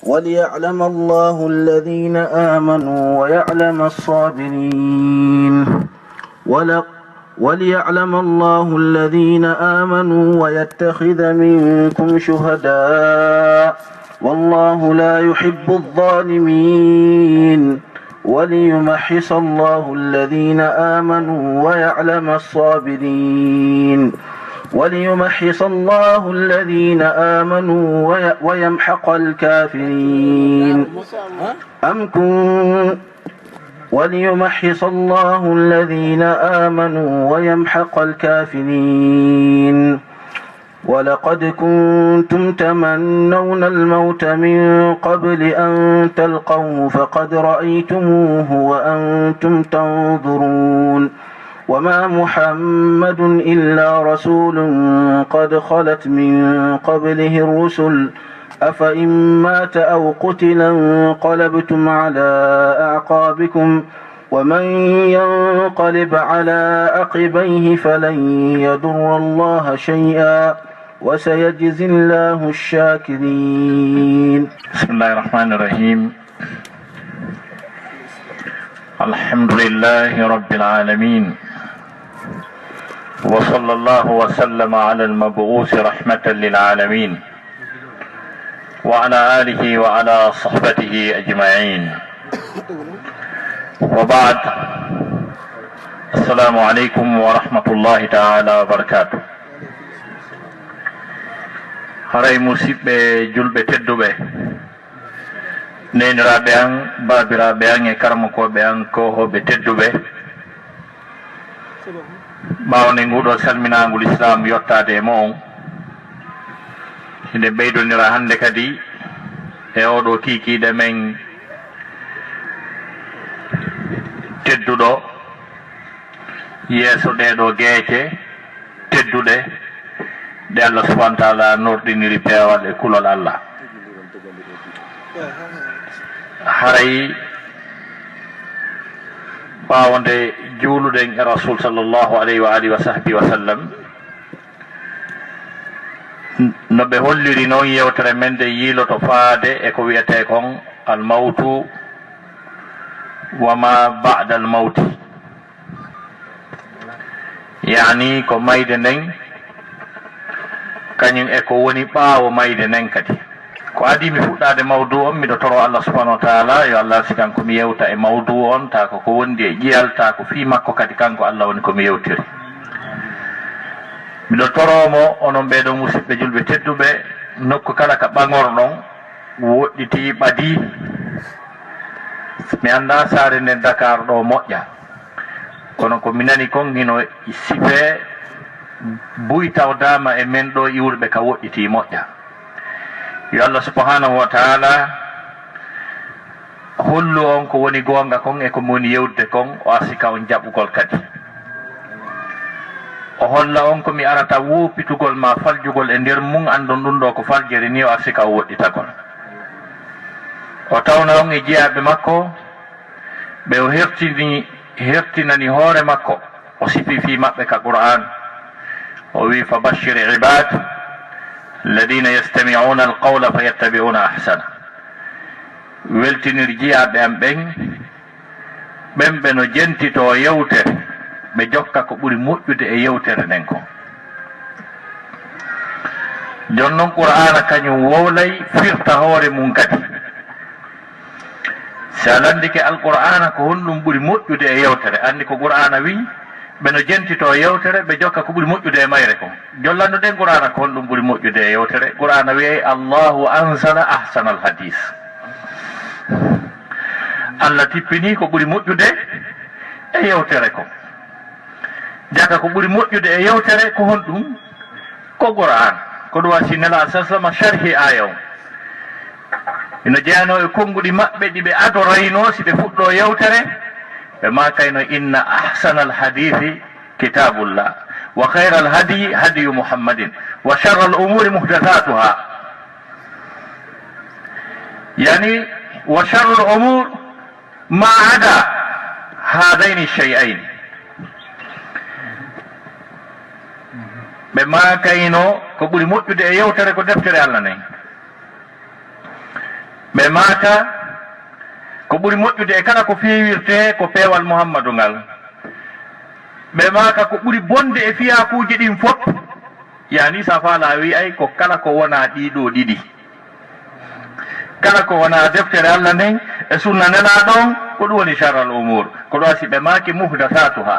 وليعلم الله الذين آمنوا ويعلم الصابرين وليعلم الله الذين آمنوا ويتخذ منكم شهداء والله لا يحب الظالمين وليمحص الله الذين آمنوا ويعلم الصابرين وليمحص الله الذين آمنوا ويمحق الكافرين وليمحص الله الذين آمنوا ويمحق الكافرين ولقد كنتم تمنون الموت من قبل أن تلقوه فقد رأيتموه وأنتم تنظرون وما محمد إلا رسول قد خلت من قبله الرسل أفإن مات أو قتل انقلبتم على أعقابكم ومن ينقلب على عقبيه فلن يضر الله شيئا وسيجزي الله الشاكرين. بسم الله الرحمن الرحيم. الحمد لله رب العالمين وصلى الله وسلم على المبعوث رحمة للعالمين وعلى آله وعلى صحبته أجمعين وبعد. السلام عليكم ورحمة الله تعالى وبركاته. haray musidɓe julɓe tedduɓe, neniraɓe an, babiraɓe an e karmakoɓe an kohoɓe tedduɓe, ɓawde nguɗo salminagol islam yottade e mo on, inde ɓeydodira hande kadi e oɗo kikiɗe men tedduɗo yeeso ɗeɗo gueece tedduɗe ɗe Allah subhanahu wa ta'ala norɗiniri peewal e kulol Allah. haray ɓawde juuluɗen e rasul sallllahu alayhi wa alihi wa sahbihi wa sallam, no ɓe holliri noon yewtere men nde yiiloto faade e ko wiyete kon almawtu wa ma ba'da almawti, yani ko mayde nden kañum e ko woni ɓaawo mayde nden kadi. ko adi mi fuɗɗade mawdu on, miɗo toro Allah subhanahu wa ta'ala yo Allah si kanko mi yewta e mawdu on, ta ko wondi e ƴiyal, ta ko fi makko kadi kanko Allah woni komi yewtiri. miɗo toromo onon ɓeɗo musidɓe julɓe tedduɓe, nokku kala ka ɓagorɗon woɗɗiti ɓadi, mi anda saare nden Dakar ɗo moƴƴa, kono ko mi nani kon hino sife buy tawdama e men ɗo iwrɓe ka woɗɗiti moƴƴa. yo Allah subhanahu wa ta'ala hollu on ko woni gonga kon e ko woni yewde kon, o asika on jaɓɓugol kadi, o holla on ko mi arata woppitugol ma faljugol e nder mum, andon ɗum ɗo ko faljere ni, o asika o woɗɗitagol, o tawna on e jeyaɓe makko ɓe o hertinani hoore makko, o sifi fi maɓɓe ka Qur'an, o wi fa bashir ibad alladina yastami'una alqawla fa yattabi'una ahsana. weltinir jiyaɓe am ɓen ɓe no jentito yewtere, ɓe jokka ko ɓuri moƴƴude e yewtere nden ko. jonnon Qur'ana kañum wowlay firta hoore mum kadi, si a landike alqur'ana ko honɗum ɓuri moƴƴude e yewtere, andi ko Qur'ana wi ɓe no jentito yewtere, ɓe jokka ko ɓuri moƴƴude e mayre kon. jollando ɗen Qur'ana ko honɗum ɓuri moƴƴude e yewtere. Qur'ana wi'e Allahu ansala ahsana al hadis, Allah tippini ko ɓuri moƴƴude e yewtere kon. jaka ko ɓuri moƴƴude e yewtere ko honɗum, ko Qur'an. ko ɗum wasi nela sallama sharhi aya on, ino jeyano e konnguɗi maɓɓe ɗi ɓe adorayno si ɓe fuɗɗo yewtere, ɓe makayno inna ahsana alhadithi kitabullah wa khayra alhadi hadiyu muhammadin wa sharra al'umuri muhdathatuha, yani wa sharru al'umur ma ada hadaini shay'ain. ɓe makayno ko ɓuri moƴƴude e yewtere ko deftere Allah nen. ɓe maaka ko ɓuri moƴƴude e kala ko feewirte ko peewal muhammadu ngal ɓe maaka ko ɓuri bonde e fiyakuuji ɗin fof yani sa faala wi ay ko kala ko wona ɗiɗo ɗiɗi kala ko wona deftere allah nden e sunna nelaɗon ko ɗum woni charral umur ko ɗo asi ɓe maaki muhdathatuha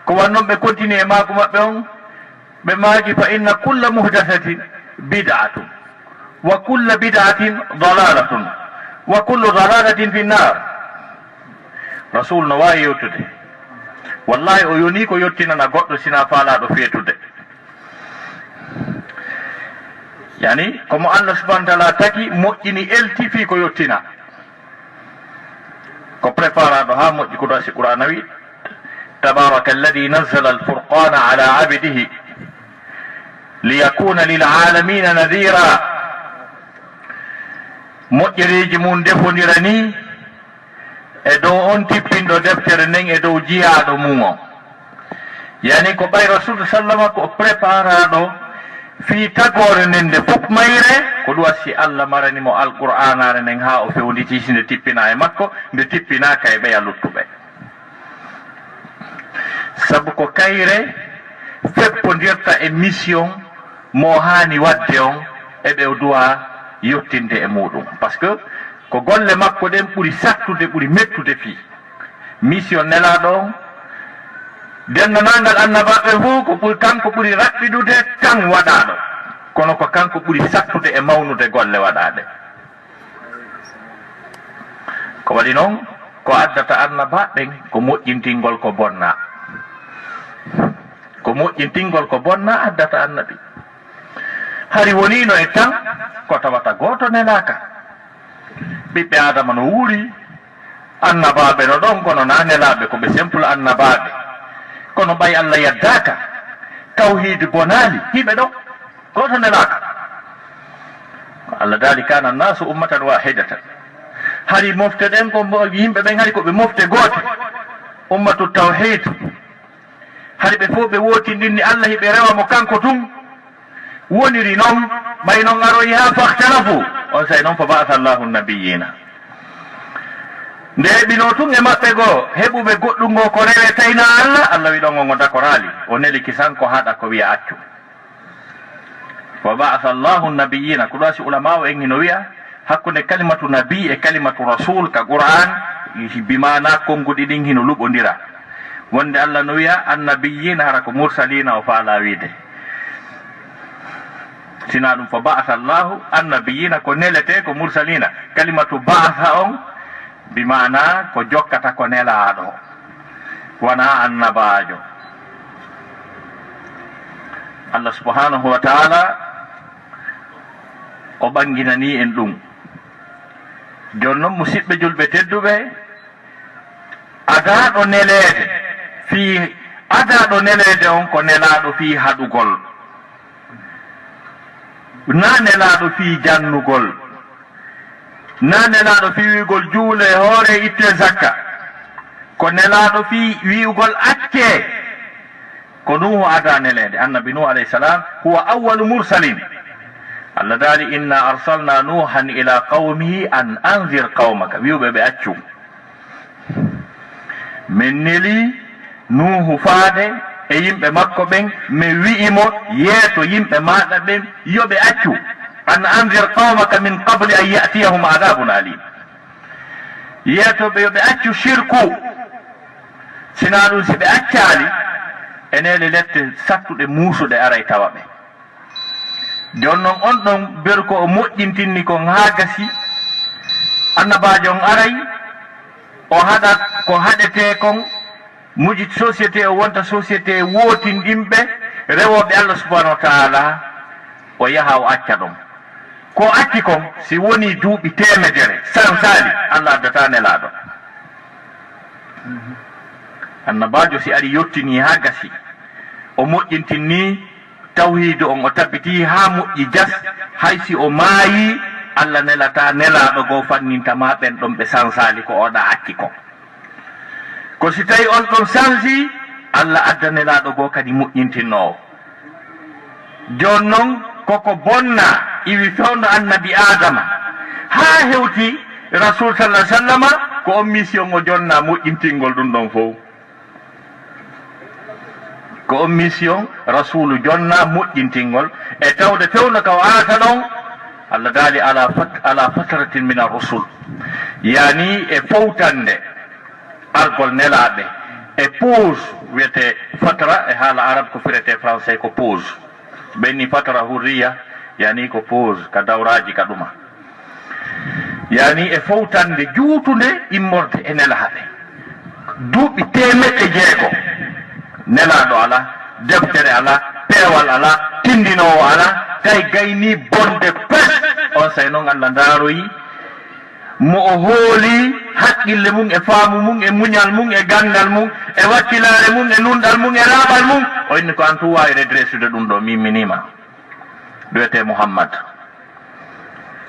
ko wannon ɓe continue e maako maɓɓe on ɓe maaki fa inna kulla muhdathatin bid'atun wa kulla bid'atin dalalatun wa kullu dalalatin fi nnar rasul no wawi yettude wallahi o yoni ko yettinana goɗɗo sina faalaɗo feetude yani komo allah subahana taala tagi moƴƴini elti fi ko yettina ko préparaɗo ha moƴƴi ko ɗo asi qur'ana wi tabaraka alladi nazzala alfurqana ala abdihi liyakuna lilalamina nadira moƴƴereji mum defodira ni e dow on tippinɗo deftere nden e dow jiyaɗo mum o yani ko ɓay rasul sallama ko préparaɗo fi tagore nden nde fof mayre ko ɗum wasi allah maranimo alqur'anare nden ha o fewnditi nde tippina e makko nde tippinaka e ɓeya luttuɓe sabu ko kayre feppodirta e mission mo hani wadde on eɓe o duwa yettinde e muɗum par ce que ko golle makko ɗen ɓuri sattude ɓuri mettude fi mission nelaɗo on dendanagal annabaɓe fof ko ɓuri kanko ɓuri raɓɓiɗude tan waɗaɗo kono ko kanko ɓuri sattude e mawnude golle waɗaɗe ko waɗi noon ko addata annabaɓen ko moƴƴintingol ko bonna addata annabi hari wonino e tan ko tawata goto nelaka ɓiɓɓe adama no wuuri annabaɓe no ɗon kono na nelaɓe koɓe simple annabaɓe kono ɓay allah yaddaka tawhide bonali hiɓe ɗon goto nelaka allah daali kana nnasu ummatan wahidatan hari mofte ɗen ko yimɓe ɓen hari koɓe mofte goote ummatu tawhid hari ɓe fof ɓe wotindinni allah hiɓe rewa mo kanko tun woniri noon ɓay noon aroyi ha fahtalafu on say noon fa ba'atha allahu nabiyina nde heɓino tun e maɓɓe goo heɓuɓe goɗɗum ngo ko rewe tayna allah wi ɗon on o dakorali o neli kisan ko haɗa ko wiya accu fa ba'atha allahu nabiyina ko ɗo asi ulama o en hino wiya hakkude kalimatu nabi e kalimatu rasul ka qur'an bimana konguɗi ɗin hino luɓodira wonde allah no wiya annabiyina hara ko mursalina o faala wiide sina ɗum fa ba'atha allahu annabiyina ko nelete ko mursalina kalimatu ba'atha on bimana ko jokkata ko nelaɗo wona annabajo allah subhanahu wa taala o ɓanginani en ɗum joni noon musidɓe julɓe tedduɓe adaɗo nelede on ko nelaɗo fi haɗugol na nelaɗo fi jannugol na nelaɗo fi wiigol juule hoore itte zakka ko nelaɗo fi wi'ugol acce ko nuhu ada nelede annabi nuhu alayhi salam huwa awwalu mursalin allah daali inna arsalna nuhan ila qawmihi an anzir qawmaka wi'uɓe ɓe accu min neli nuhu faade e yimɓe makko ɓen mi wi'imo yeeto yimɓe maɗa ɓen yoɓe accu an anzir qawmaka min qable an yatiyahum adabun alim yeetoɓe yoɓe accu shirku sina ɗum si ɓe accali enele lette sattuɗe muusuɗe aray tawa ɓe jon noon on ɗon beru ko o moƴƴintinni kon ha gasi annabajo on aray o haɗat ko haɗete kon muji société o wonta société wootinɗinɓe rewoɓe allah subahanahu wa taala o yaha o acca ɗon ko acci kon si woni duuɓi temedere sansali allah addata nelaɗo annabajo si ari yettini ha gasi o moƴƴintinni tawhidu on o tabbiti ha moƴƴi jas hay si o maayi allah nelata nelaɗo goo fannintama ɓen ɗon ɓe sansali ko oɗa acci kon ko si tawi on ɗon sansi allah adda nelaɗo goo kadi moƴƴintinnowo joni noon koko bonna iwi fewno annabi adama ha hewti rasul sallallahu alaihi wasallam ko on mission o jonna moƴƴintingol ɗum ɗon fof ko on mission rasulu jonna moƴƴintingol e tawde fewno ka o arata ɗon Allah daali ala fatratin min ar-rusul yani e fowtande argol nelaɓe e pause wiyete fatra e haala arabe ko firete français ko pause ɓenni fatra hurriya yani ko pause ka dawraji ka ɗuma yani e fowtande juutunde immorde e nelaɓe duuɓi temeɗɗe jeego nelaɗo ala deftere ala peewal ala tindinowo ala tay gayni bonde pes on say noon Allah ndaaroyi mo o hooli haqqille mum e faamu mum e muñal mum e gandal mum e wakkilare mum e nunɗal mum e laaɓal mum o inni ko an tu wawi redressude ɗum ɗo mimminima ɗoyete Muhammad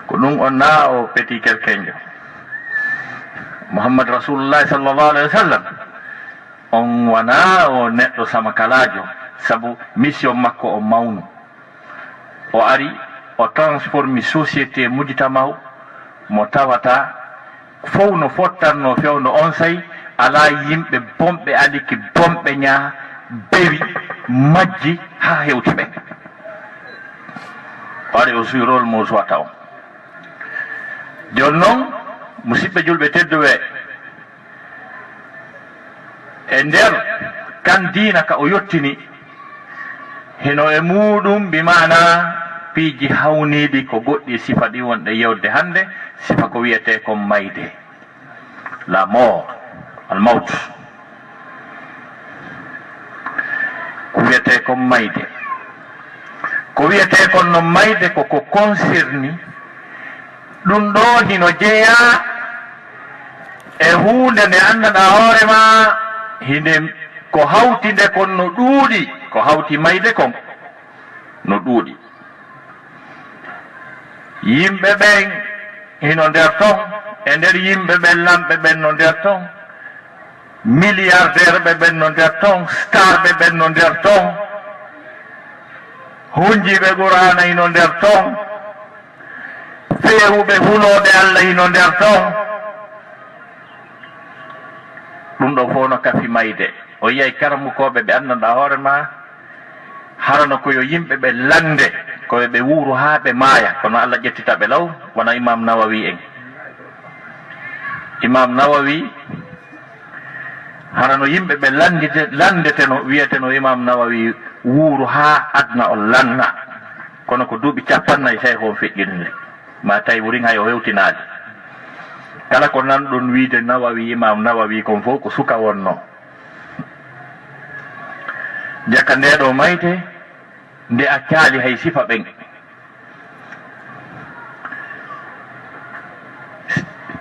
ko ɗum on na o peti kelkeñjo Muhammad rasulullahi sallallahu alayhi wa sallam on wona o neɗɗo sama kalajo sabu mission makko o mawnu o ari o transformi société mujtamaw mo tawata fof no fottanno fewno on say ala yimɓe bomɓe aliki bomɓe ñaa bewi majji ha hewti ɓe o ari o suirol mo suwata on joni noon musidɓe julɓe tedduɓe e nder kan diina ka o yettini hino e muɗum bimana piiji hawniɗi ko goɗɗi sifa ɗi wonɗe yewde hannde sifa ko wiyete kon mayde la mort al maut ko wiyete kon mayde ko wiyete kon no mayde koko concerni ɗum ɗo hino jeeya e hunde nde anndaɗa hoorema hinde ko hawtinde kon no ɗuuɗi ko hawti mayde kon no ɗuuɗi yimɓe ɓen hino nder ton e nder yimɓe ɓen lamɓe ɓen no nder ton milliardaire ɓe ɓen no nder ton star ɓe ɓen no nder ton hunjiɓe qur'ana hino nder ton feewuɓe hulode Allah hino nder ton ɗum ɗo fof no kafi mayde o yiyay karamukoɓe ɓe anndanɗa hoorema harano koyo yimɓe ɓe lande koye ɓe wuuro haa ɓe maaya kono Allah ƴettita ɓe law wona imam Nawawi en imam Nawawi harano yimɓe ɓe landeteno wiyeteno imam Nawawi wuuro haa adna o lanna kono ko duuɓi 40 sey on feƴƴinri ma tawi wurin hay o hewtinaade kala ko nanɗon wiide Nawawi imam Nawawi kon fof ko suka wonno jakka ndeɗo mayde nde a caali hay sifa ɓen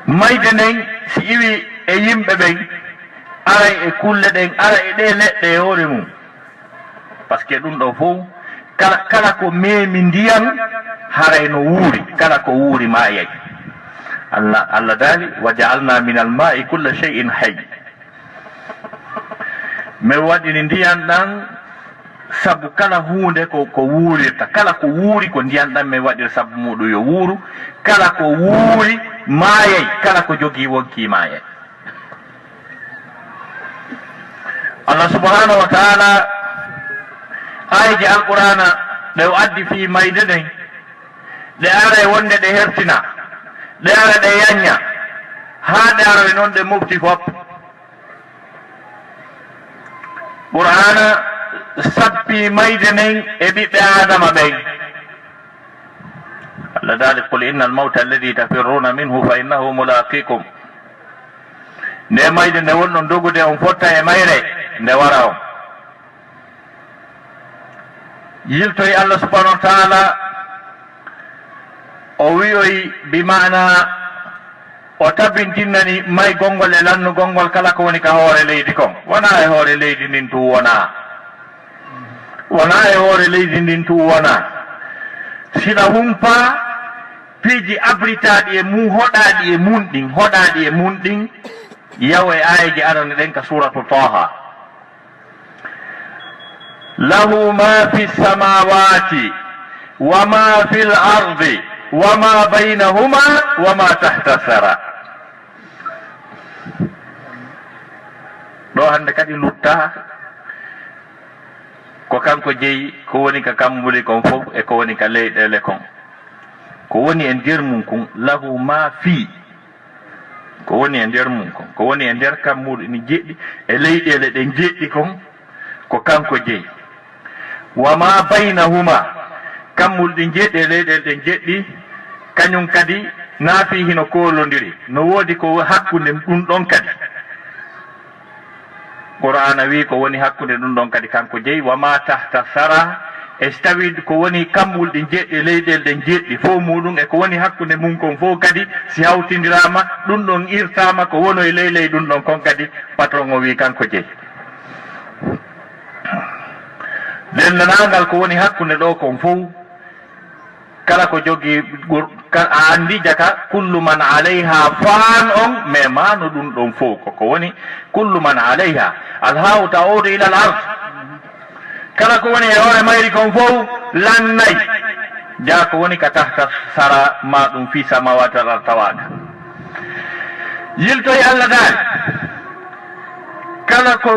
mayde nden si iwi e yimɓe ɓen ara e kulle ɗen ara e ɗe leɗɗe e hoore mum par ce que ɗum ɗo fof kala ko meemi ndiyam haray no wuuri kala ko wuuri maayay Allah daali wa ja'alna min al-ma'i kulla shay'in hayy mi waɗini ndiyan ɗan sabu kala hunde ko wuurirta kala ko wuuri ko ndiyan ɗan mi waɗir sabu muɗum yo wuuru kala ko wuuri maayay kala ko jogii wonki maayay Allah subhanahu wa ta'ala ayji alqur'ana ɗe o addi fi mayde ɗen ɗe ara wonde ɗe hertina ɗe ara ɗe yañña haa ɗe ara noon ɗe mofti fof qur'ana sappi mayde nden e ɓiɓɓe adama ɓen Allah daali qul inna almawta alladi tafirruna minhu fa innahu mulaqikum nde mayde nde wonɗon dogude on fotta e mayre nde wara on yiltoyi Allah subhanahu wa ta'ala o wiyoyi bimana o tabbintinnani may gongol e lannu gongol kala ko woni ka hoore leydi kon wona e hoore leydi ndin tu wona e hoore leydi ndin tu wona sina humpa piiji abritaɗi e mum hoɗaɗi e mum ɗin yaw e ayeji arane ɗen ka suratu taha lahu ma fi samawati وما في الأرض وما بينهما وما تحت الثرى ɗo hande kadi lutta ko kanko jeeyi ko woni ka kambuli kon fof e ko woni ka leyɗele kon ko woni e nder mum kon lahu ma fi ko woni e nder mum kon ko woni e nder kammuɗo ni jeɗɗi e leyɗele ɗe jeɗɗi kon ko kanko jeeyi wa ma baynahuma kammul ɗi jeɗɗi e leyɗele ɗe jeɗɗi kañum kadi naafi hino kolodiri no woodi ko hakkunde ɗum ɗon kadi qur'ana wi ko woni hakkunde ɗum ɗon kadi kanko jeeyi wa ma tahta sara e so tawi ko woni kammul ɗi jeɗɗi leyɗele ɗe jeɗɗi fof muɗum e ko woni hakkunde mum kon fof kadi si hawtidirama ɗum ɗon irtama ko wono e leyley ɗum ɗon kon kadi patron o wi kanko jeeyi dendanagal ko woni hakkunde ɗo kon fof kala ko jogii a andi jaka kullu man alayha fan on mais mano ɗum ɗon fof koko woni kullu man alayha alhaw ta'udu ila al ard kala ko woni e hoore mayri kon fof lannay jaa ko woni ka tahta sara ma ɗum fi samawati al ard tawaka yiltoye allah daali kala ko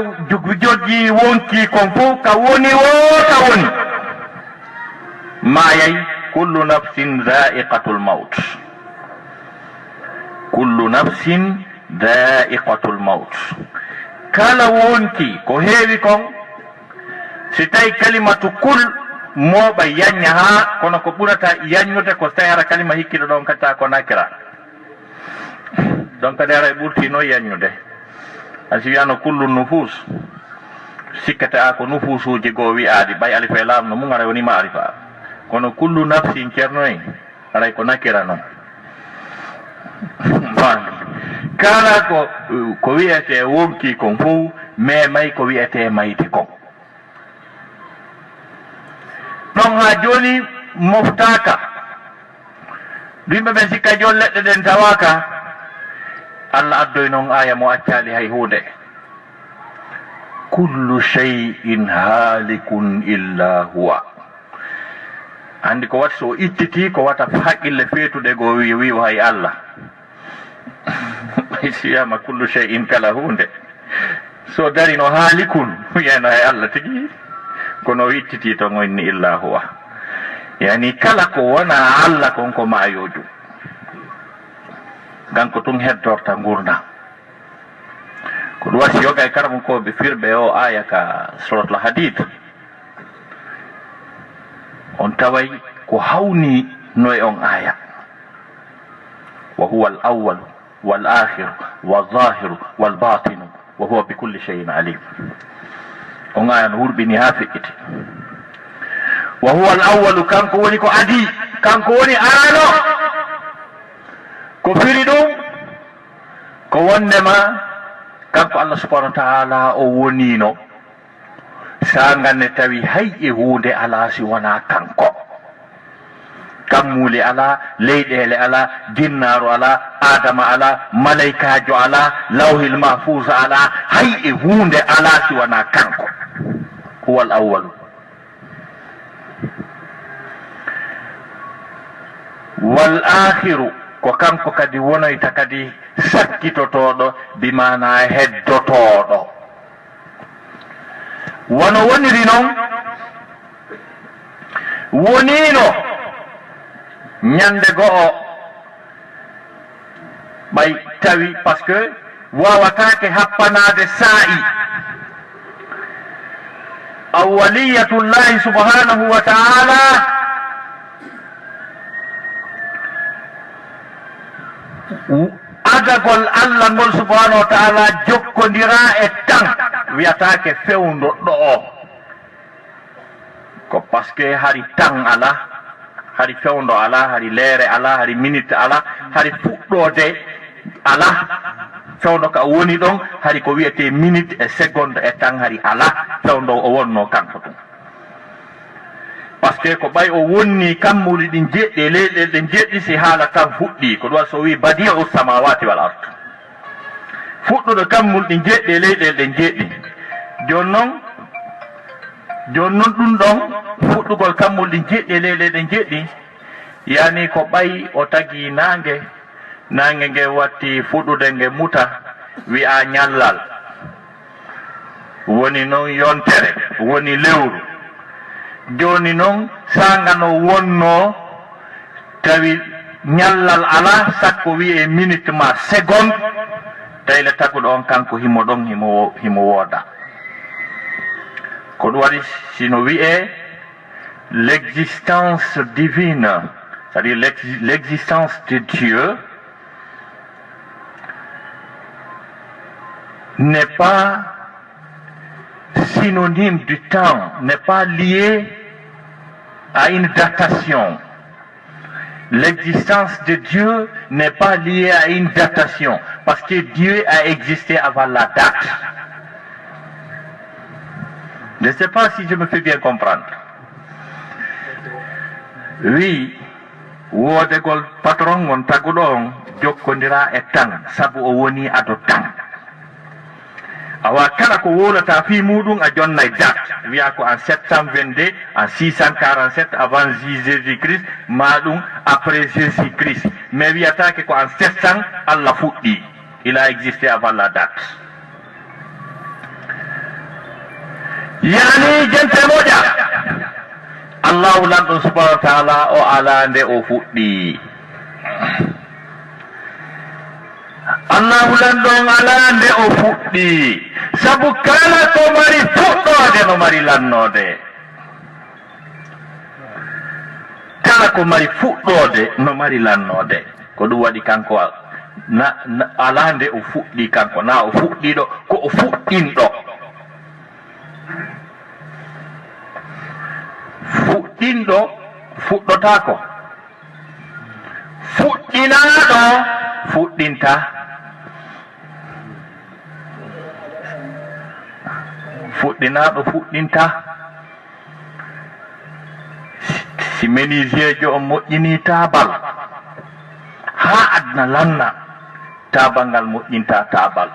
joggi wonki kon fof ka woni o ka woni mayay kullu nafsin dha'iqatul maut kullu nafsin dha'iqatul maut kala wonki ko heewi kon si tawi kalimatu kul mooɓa yañña ha kono ko ɓurata yaññude ko so tawi hara kalima hikkiɗo ɗon katta ko nakira donc kadi ara e ɓurtino yaññude asi wiyano kullu nufus sikkata a ko nufusuji goo wi'aɗi ɓay alifa e laamu no mum ara woni maarifa kono kullu nafsin ceerno en aray ko nakira noon kala ko wiyete wonki kon fof mais may ko wiyete mayde kon ɗon ha joni moftaka yimɓe ɓen sikka joni leɗɗe ɗen tawaka allah addoy noon aya mo accali hay hunde kullu shay'in halikun illa huwa andi ko watti so ittiti ko wata haqqille feetude go wiwo hay allah siyama kullu shay'in kala hunde so dari no haalikun wiyano hay allah tigi kono ittiti to gonni illa huwa yani kala ko wona allah kon ko mayoju ganko tun heddorta gurdam ko ɗum wasi yoga e karamum koɓe firɓe o aya ka suratul hadid on taway ko hawni noye on aya wa huwa al awwal wal akhir wal zahiru wal batinu wa huwa bi kulli shay'in alim on aya no hurɓini ha feƴƴiti wa huwa al awwalu kanko woni ko adi kanko woni arano ko firi ɗum ko wondema kanko allah subhanahu wa ta'ala o wonino sanganne tawi hay e hunde ala si wona kanko kammuli ala leyɗele ala jinnaru ala adama ala malaikajo ala lawhil mahfuz ala hay e hunde ala si wona kanko huwa al awwalu wal akhiru ko kanko kadi wonoyta kadi sakkitotoɗo bimana heddotoɗo wono woniri noon wonino ñande go'o ɓay tawi par ce que wawatake happanade sa'i awwaliyatullahi subhanahu wa ta'ala adagol allah ngol subhanahu wa ta'ala jokkodira e tan wiyatake fewndo ɗo o ko par ce que hari tan ala hari fewndo ala hari leere ala hari minute ala hari fuɗɗode ala fewndo ka woni ɗon hari ko wiyete minute e seconde e tan hari ala fewndo o wonno kanko ɗum par ce que ko ɓay o wonni kammuli ɗin jeɗɗi leyɗele ɗe jeɗɗi si haala tan fuɗɗi ko ɗum so wi badi'u samawati wal ard fuɗɗuɗo kammuli ɗin jeɗɗi leyɗele ɗen jeɗɗi joni noon ɗum ɗon fuɗɗugol kammol ɗi jeɗɗi leyɗe ɗe jeɗɗi yani ko ɓayi o tagi nange nge watti fuɗude nge muta wi'a ñallal woni noon yontere woni lewru joni noon sangano wonno tawi ñallal ala sakko wi'e minute ma seconde tayle taguɗo on kanko himo ɗon himo wooda ko ɗum waɗi sino wi'e l'existence divine, c'est-à-dire l'existence de Dieu n'est pas synonyme du temps, n'est pas lié à une datation. L'existence de Dieu n'est pas liée à une datation, parce que Dieu a existé avant la date. Je ne sais pas si je me fais bien comprendre. Oui, wodegol patron on taguɗo on jokkodira e tan sabu o woni ado tan. Awa kala ko wolata fi muɗum a jonnay date wiya ko en 722 en 647 avant Jésus-Christ maɗum après Jésus-Christ mais wiyatake ko en 700 Allah fuɗɗi. Il a existé avant la date. Yani gente moƴa Allahu lanɗo subhanahu wa ta'ala o ala nde o fuɗɗi. Allahu lanɗon ala nde o fuɗɗi sabu kala ko mari fuɗɗode no mari lannode. Kala ko mari fuɗɗode no mari lannode. Ko ɗum waɗi kanko ala nde o fuɗɗi kanko na o fuɗɗiɗo ko o fuɗɗinɗo. Fuɗɗinɗo fuɗɗotako, fuɗɗinaɗo fuɗɗinta. Fuɗɗinaɗo fuɗɗinta. Si menuisier on moƴƴini tabal ha adna lanna tabal ngal moƴƴinta tabal.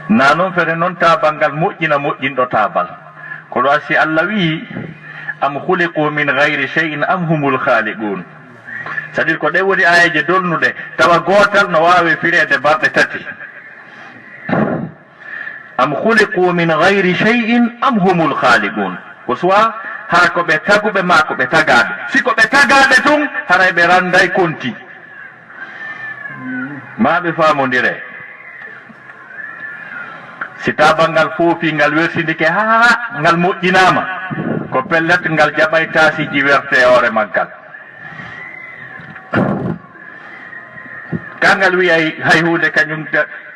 Na noon fere noon tabal ngal moƴƴinɗo tabal ko ɗo asi Allah wi am khuliqu min gayri shay'in am humul khaliqun. C'est à dire ko ɗe woni ayeje dolnuɗe tawa gotal no wawi firede balɗe tati. Am khuliqu min gayri shay'in am humul khaliqun, ko suwa hara ko ɓe taguɓe ma ko ɓe tagaɓe. Si ko ɓe tagaɓe tun haray ɓe randay konti ma ɓe famodire. Si tabal ngal foofi ngal wersindike ha ngal moƴƴinama ko pellet ngal jaɓay tasiji werte hoore maggal. Kangal wi'ay hay hunde kañum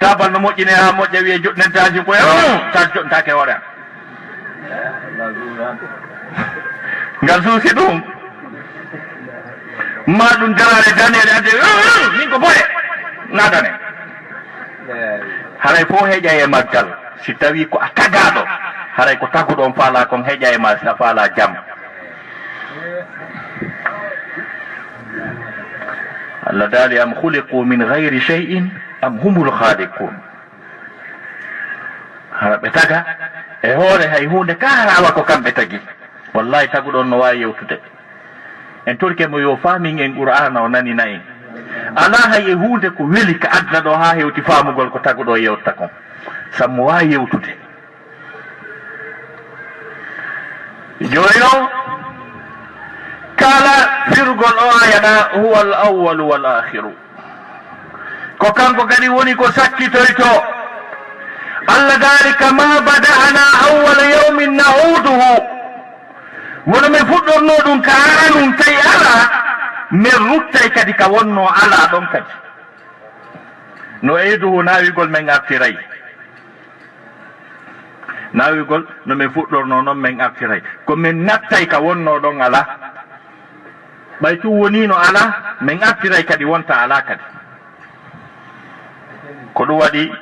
tabal no moƴƴine ha moƴƴa wiye joɗnen taji koye tas joɗntake hoore am ngal suusi ɗum ma ɗum darare danede ande min ko boye nadane haray fo heƴa e maggal. Si tawi ko a tagaɗo haray ko taguɗo on faala kon heƴa e ma si a faala jam. Allah daali am khuliqu min gayri shay'in am humul khaliqun. Hara ɓe taga e hoore hay hunde karawa ko kamɓe tagi. Wallahi taguɗo on no wawi yewtude. En torke mo yo famin en Qur'ana o nani nayi. Ala hay e hunde ko weli ka adna ɗo ha hewti famugol ko taguɗo yewta kon sammo wawi yewtude. Joni noon kala firgol o ayana huwa al awwalu wal akhiru ko kanko kadi woni ko sakkitoyto. Allah daari kama bada'ana awwala yawmin na'uduhu wono min fuɗɗorno ɗum ka anum tawi ala min ruttay kadi ka wonno ala ɗon kadi no eyduhu nawigol men artiray. Nawigol no min fuɗɗorno noon min artiray ko min nattay ka wonno ɗon ala ɓay tu woni no ala min artiray kadi wonta ala kadi. Ko ɗum waɗi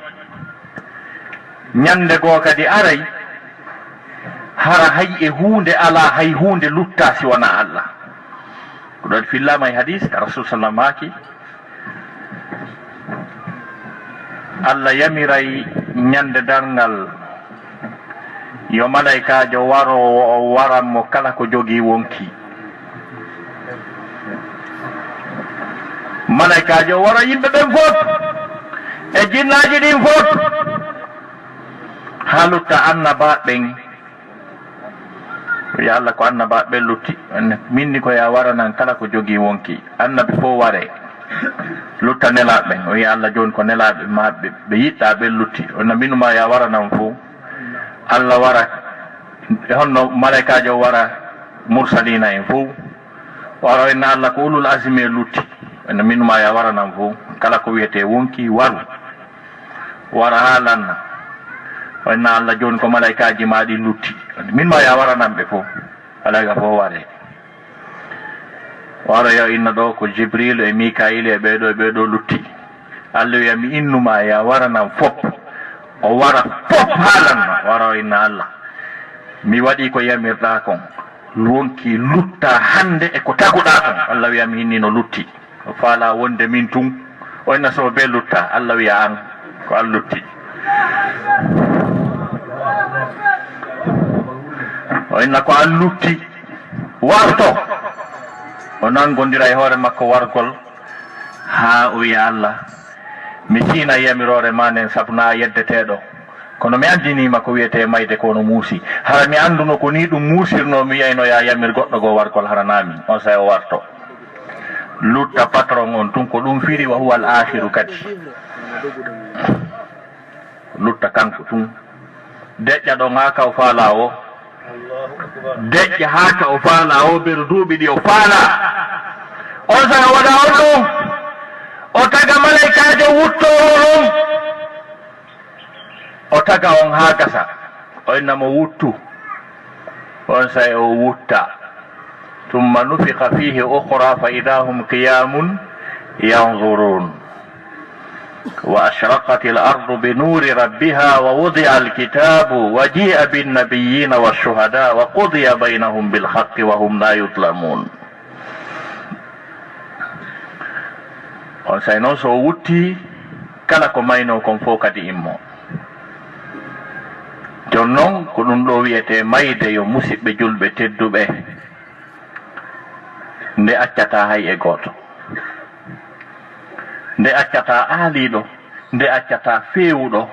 ñande goo kadi aray hara hay e hunde ala hay hunde lutta si wona Allah. Ko ɗon fillama e hadis ka rasul sallam maki Allah yamiray ñande darngal yo malaikajo waro o waranmo kala ko jogii wonki. malaikajo wara yimɓe ɓen fof e jinnaji ɗin fof ha lutta annabaɓen. ya Allah ko annabaɓe lutti minni ko ya waranan kala ko jogii wonki. annabi fof ware lutta nelaɓen. o wi Allah joni ko nelaɓe maɓe ɓe yiɗɗa ɓen lutti. ona minuma ya waranan fof Allah wara honno malaikajo wara mursalina en fof wara inna Allah ko ulul azmi e lutti. ona minuma ya waranan fof kala ko wiyete wonki waru wara ha lanna. o inna Allah joni ko malaikaji maɗi lutti. minma ya warananɓe fof malaika fof ware wara yo inna ɗo ko Jibril e Mikail e ɓeɗo lutti. Allah wiyami innuma ya waranan fof o wara fof haalanno wara o inna Allah mi waɗi ko yamirɗa kon wonki lutta hande e ko taguɗa kon. Allah wiyami hinni no lutti o faala wonde min tun. o inna so be lutta Allah wiya an ko an lutti. o inna ko an lutti warto o nangondira e hoore makko wargol ha o wiya Allah mi siina yamirore ma nden sabu na yeddeteɗo kono mi andinima ko wiyete mayde kono muusi. hara mi anduno ko ni ɗum muusirno mi yeyno ya yamir goɗɗo go wargol haranami. on say o warto lutta patron on tun ko ɗum firi wa huwa al akhiru kadi lutta kanko tun deƴƴa ɗo ha ka o faala o deƴƴa ha ka o faala o ɓeɗo duuɓi ɗi o faala. on say o waɗa on ɗum o taga malaikajo wuttoron o taga on ha gasa o innamo wuttu. on say o wutta ثم نفخ فيه أخرى فإذا هم قيام ينظرون وأشرقت الأرض بنور ربها ووضع الكتاب وجيء بالنبيين والشهداء وقضي بينهم بالحق وهم لا يظلمون. on say noon so wutti kala ko mayno kon fof kadi immo. jon noon ko ɗum ɗo wiyete mayde yo musidɓe julɓe tedduɓe nde accata hay e gooto. nde accata aaliɗo nde accata feewuɗo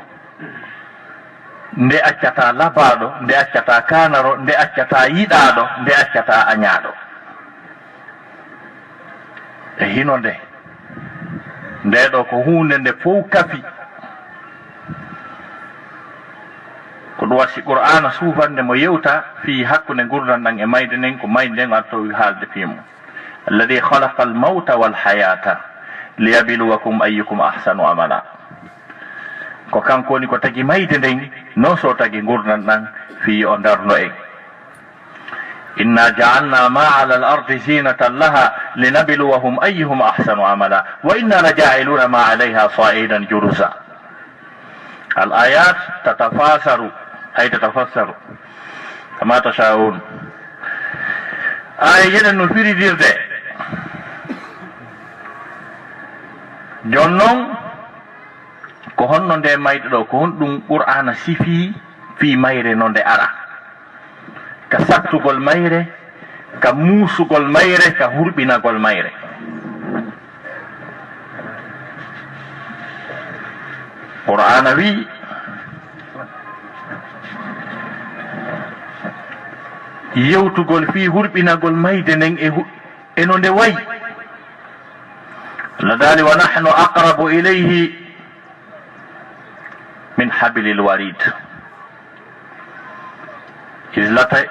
nde accata labaɗo nde accata kanaro nde accata yiɗaɗo nde accata añaɗo. e hino nde ndeɗo ko hunde nde fof kafi ko ɗum wasi qur'ana suufande mo yewta fi hakkunde gurdam ɗan e mayde nden ko mayde nden artowi haalde fimo alladi khalaqa almawta walhayata liyabluwakum ayyukum ahsanu amala. ko kanko woni ko tagi mayde nden non so tagi gurdam ɗan fi o darno en. inna ja'alna ma ala al-ardi zinatan laha linabluwahum ayyuhum ahsanu amala wa inna laja'iluna ma 'alayha sa'idan juruza. al-ayat tatafassaru ay tatafassaru kama tashaun. ay yenen no firidirde. jonnon ko honno nde mayde ɗo ko honɗum qur'ana sifi fi mayre no nde ara ka sattugol mayre ka muusugol mayre ka hurɓinagol mayre. qur'ana wi yewtugol fi hurɓinagol mayde nden eno nde wayi. Allah dali wa nahnu aqrabu ilayhi min hablil warid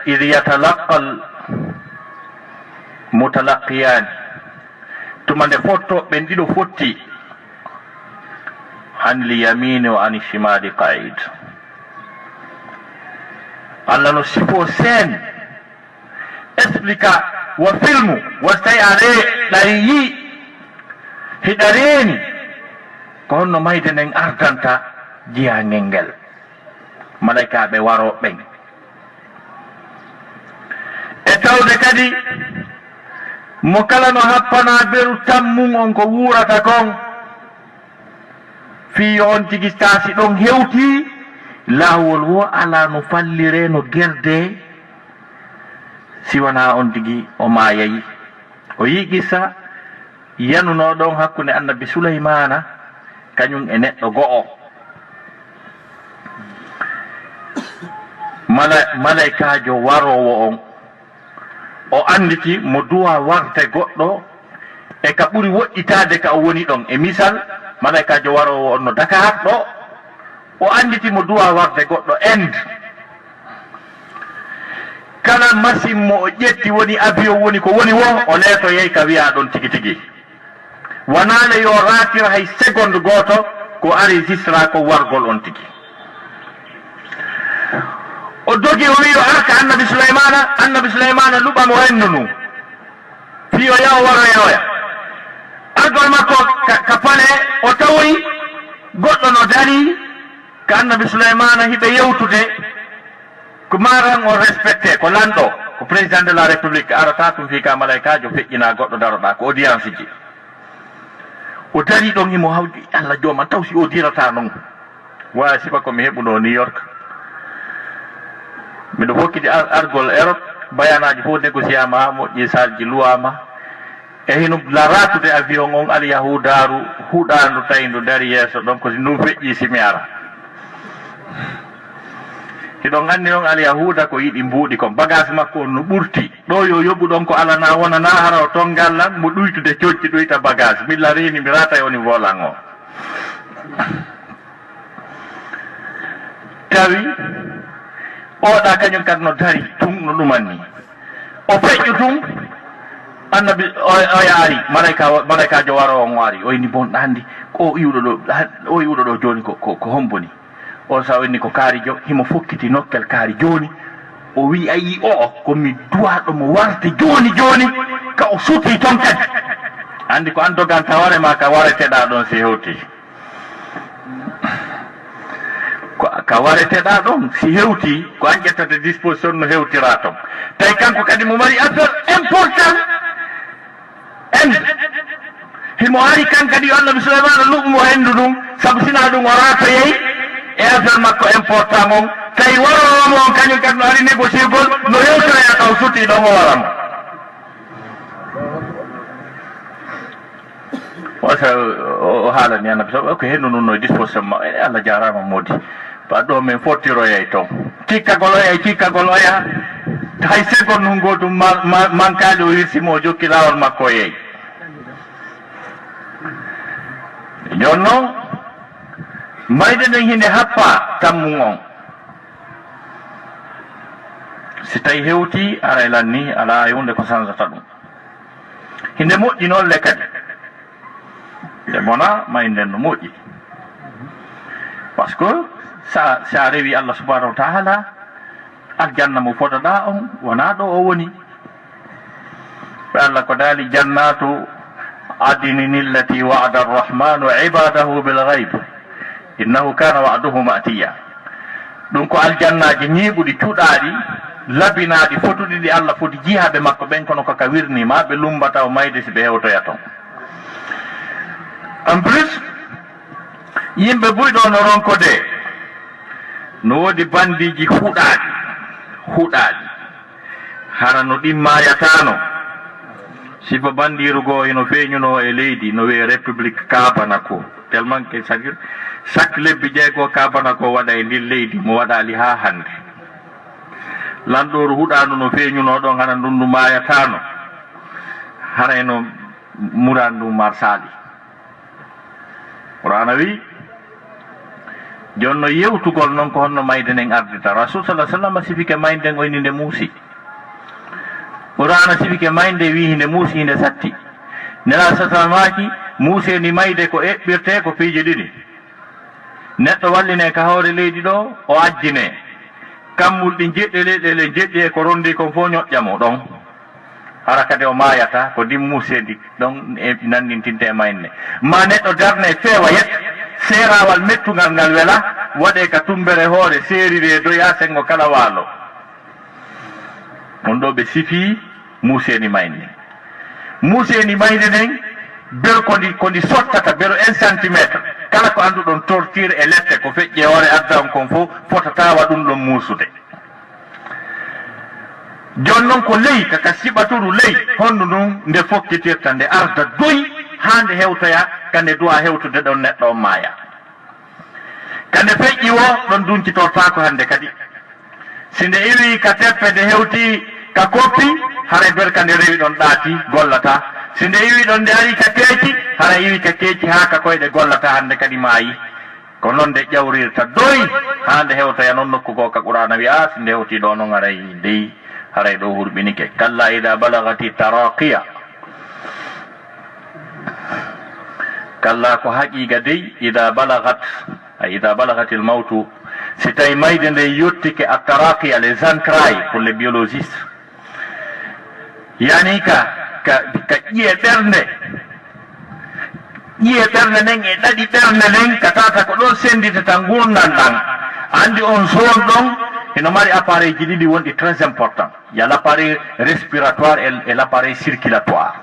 إذ يتلقى المتلقيان ثم نفوتو بنديدو فوتي عن اليمين وعن الشمال قعيد. الله نصفو سين اسبلكا وفيلمو وستيعري لأيي هداريني كونو مايدنين أردنتا جيا نينجل ملايكا بوارو بين e tawde kadi mo kala no happana beru tammum on ko wurata kon fi on tigi stasi ɗon hewti laawol wo ala no fallire no gerde siwana on tigi o maayayi o yi qissa yanuno ɗon hakkunde annabi Sulaymana kañum e neɗɗo go'o malaikajo warowo on o anditi mo duwa warte goɗɗo e ka ɓuri woɗɗitade ka o woni ɗon e misal malaikajo warowo on no Dakar ɗo o anditi mo duwa warde goɗɗo Inde kala machine mo o ƴetti woni avion woni ko woni wo o leeto yehi ka wiya ɗon tigi tigi wonale yo ratira hay seconde goto ko ari jisra ko wargol on tigi o dogi o wi o arka annabi Sulaymana luɓamo hennu nu fi o yaha waro yoya argol makko ka pale o tawoyi goɗɗo no dari ka annabi Sulaymana hiɓe yewtude ko maran o respecté ko lanɗo ko président de la république arata tum fi ka malaikajo feƴƴina goɗɗo daroɗa ko audience ji o dari ɗon himo hawdi Allah joman taw si o dirata noon waya sifa komi heɓuno New York miɗo hokkiti argol Europe bayanaji fof négociama moƴƴi salji luwama e hino la ratude avion on al yahudaru huɗandu tawi ndu dari yeeso ɗon ko ndum feƴƴi simi ara hiɗon anndi noon al yahuda ko yiɗi mbuuɗi kon bagage makko on no ɓurti ɗo yo yoɓu ɗon ko alana wonana hara o ton gallan mo ɗuytude coƴƴi ɗoyta bagage milla reni mi rata e woni volan o tawi oɗa kañum kadi no dari tun no ɗumanni o feƴƴu tun annabi o yaari malaikajo waro on waari o inni bon ɗandi o iwɗo ɗo joni ko homboni o sa inni ko kaarijo himo fokkiti nokkel kaari joni o wi ayi o komi duwaɗo mo warti joni ka o suti ton kadi andi ko an doganta hoore ma ka wareteɗa ɗon si hewti ka wareteɗa ɗon si hewti ko an ƴettata disposition no hewtira ton tawi kanko kadi mo mari affaire important himo ari kan kadi yo annabi Sulaymana luɓmo hendu ɗum saabu sina ɗum o ratoyeyi e affaire makko important mon tawi warowomo on kañum kadi no ari négocié gol no yewtoya taw sutti ɗon o waramo o haalani annabi sa ko hendu nun no disposition ma Allah jarama modi ba ɗo min fottiroyay toon cikkagol o yaha hay segon nun gotum mankali o hirsimo o jokki lawol makko o yeey jon noon mayde nden hinde happa tammum on si tawi hewti ara lanni ala hunde ko sansata ɗum hinde moƴƴi noon le kadi nde bona may nden no moƴƴi par ce que sa rewi Allah subhanahu wa taala aljanna mo fotoɗa on wona ɗo o woni ɓe Allah ko daali jannatu adnin allati wa'ada arrahmanu ibadahu bilghayb innahu kana wa'duhu ma'tiya ɗum ko aljannaji ñiiɓuɗi cuɗaɗi labinaɗi fotuɗi ɗi Allah foti jihaɓe makko ɓen kono kaka wirnima ɓe lumbata o mayde si ɓe hewtoya ton en plus yimɓe buyɗo no ronkode no woodi bandiji huɗaɗi hara no ɗin mayatano sifa bandiru goo ino feeñuno e leydi no wiye république kabanako tellement que c'est-à-dire chaque lebbi jeego kabanako waɗa e ndin leydi mo waɗali ha hande lanɗoru huɗanu no feeñuno ɗon hana ndundu mayatano hara eno murandu marsali qur'ana wi jonno yewtugol noon ko honno mayde nden ardita rasul sallah sallam sifike mayden o nde muusi qur'ana sifike mayde wi hinde muusi hinde satti nela sasamaki muuse ni mayde ko eɓɓirte ko piiji ɗiɗi neɗɗo walline ka hoore leydi ɗo o ajjine kammulɗi jeɗɗe leyɗele jeɗɗi e ko rondi kon fof ñoƴƴamo ɗon hara kadi o mayata ko dim muusedi ɗon e nandintinte e mayne ma neɗɗo darne feewa yet seerawal mettugal ngal wela waɗe ka tumbere hoore seerire doya sengo kala waalo on ɗo ɓe sifi muuseni mayne nden ber kodi sottata bero 1 centimétre kala ko anduɗon torture e lette ko feƴƴe hoore addan kon fof fotatawa ɗum ɗon muusude jon noon ko ley kaka siɓaturu ley hondu ɗum nde fokkitirta nde arda doyi ha nde hewtoya kande duwa hewtude ɗon neɗɗo on maaya kande feƴƴi wo ɗon dunkitortako hande kadi si nde iwi ka teppe nde hewti ka koppi hara ber kande rewi ɗon ɗaati gollata si nde iwi ɗon nde ari ka keeci hara iwi ka keeci ha ka koyɗe gollata hande kadi maayi ko noon nde ƴawrirta doyi ha nde hewtoya noon nokku ko ka qur'ana wi'a si nde hewti ɗo noon aray dey haray ɗo hurɓinike kalla ida balagati taraqiya kalla ko haqiqa dey ida balagati l mawtu si tawi mayde nde yettike a taraqiya les entrailles pour les biologistes yani ka ƴiye ɓernde nden e ɗaɗi ɓernde nden ka tata ko ɗon senditata gurnan ɗan andi on zone ɗon eno mari appareil ji ɗiɗi wonɗi très important il y a l'appareil respiratoire et l'appareil circulatoire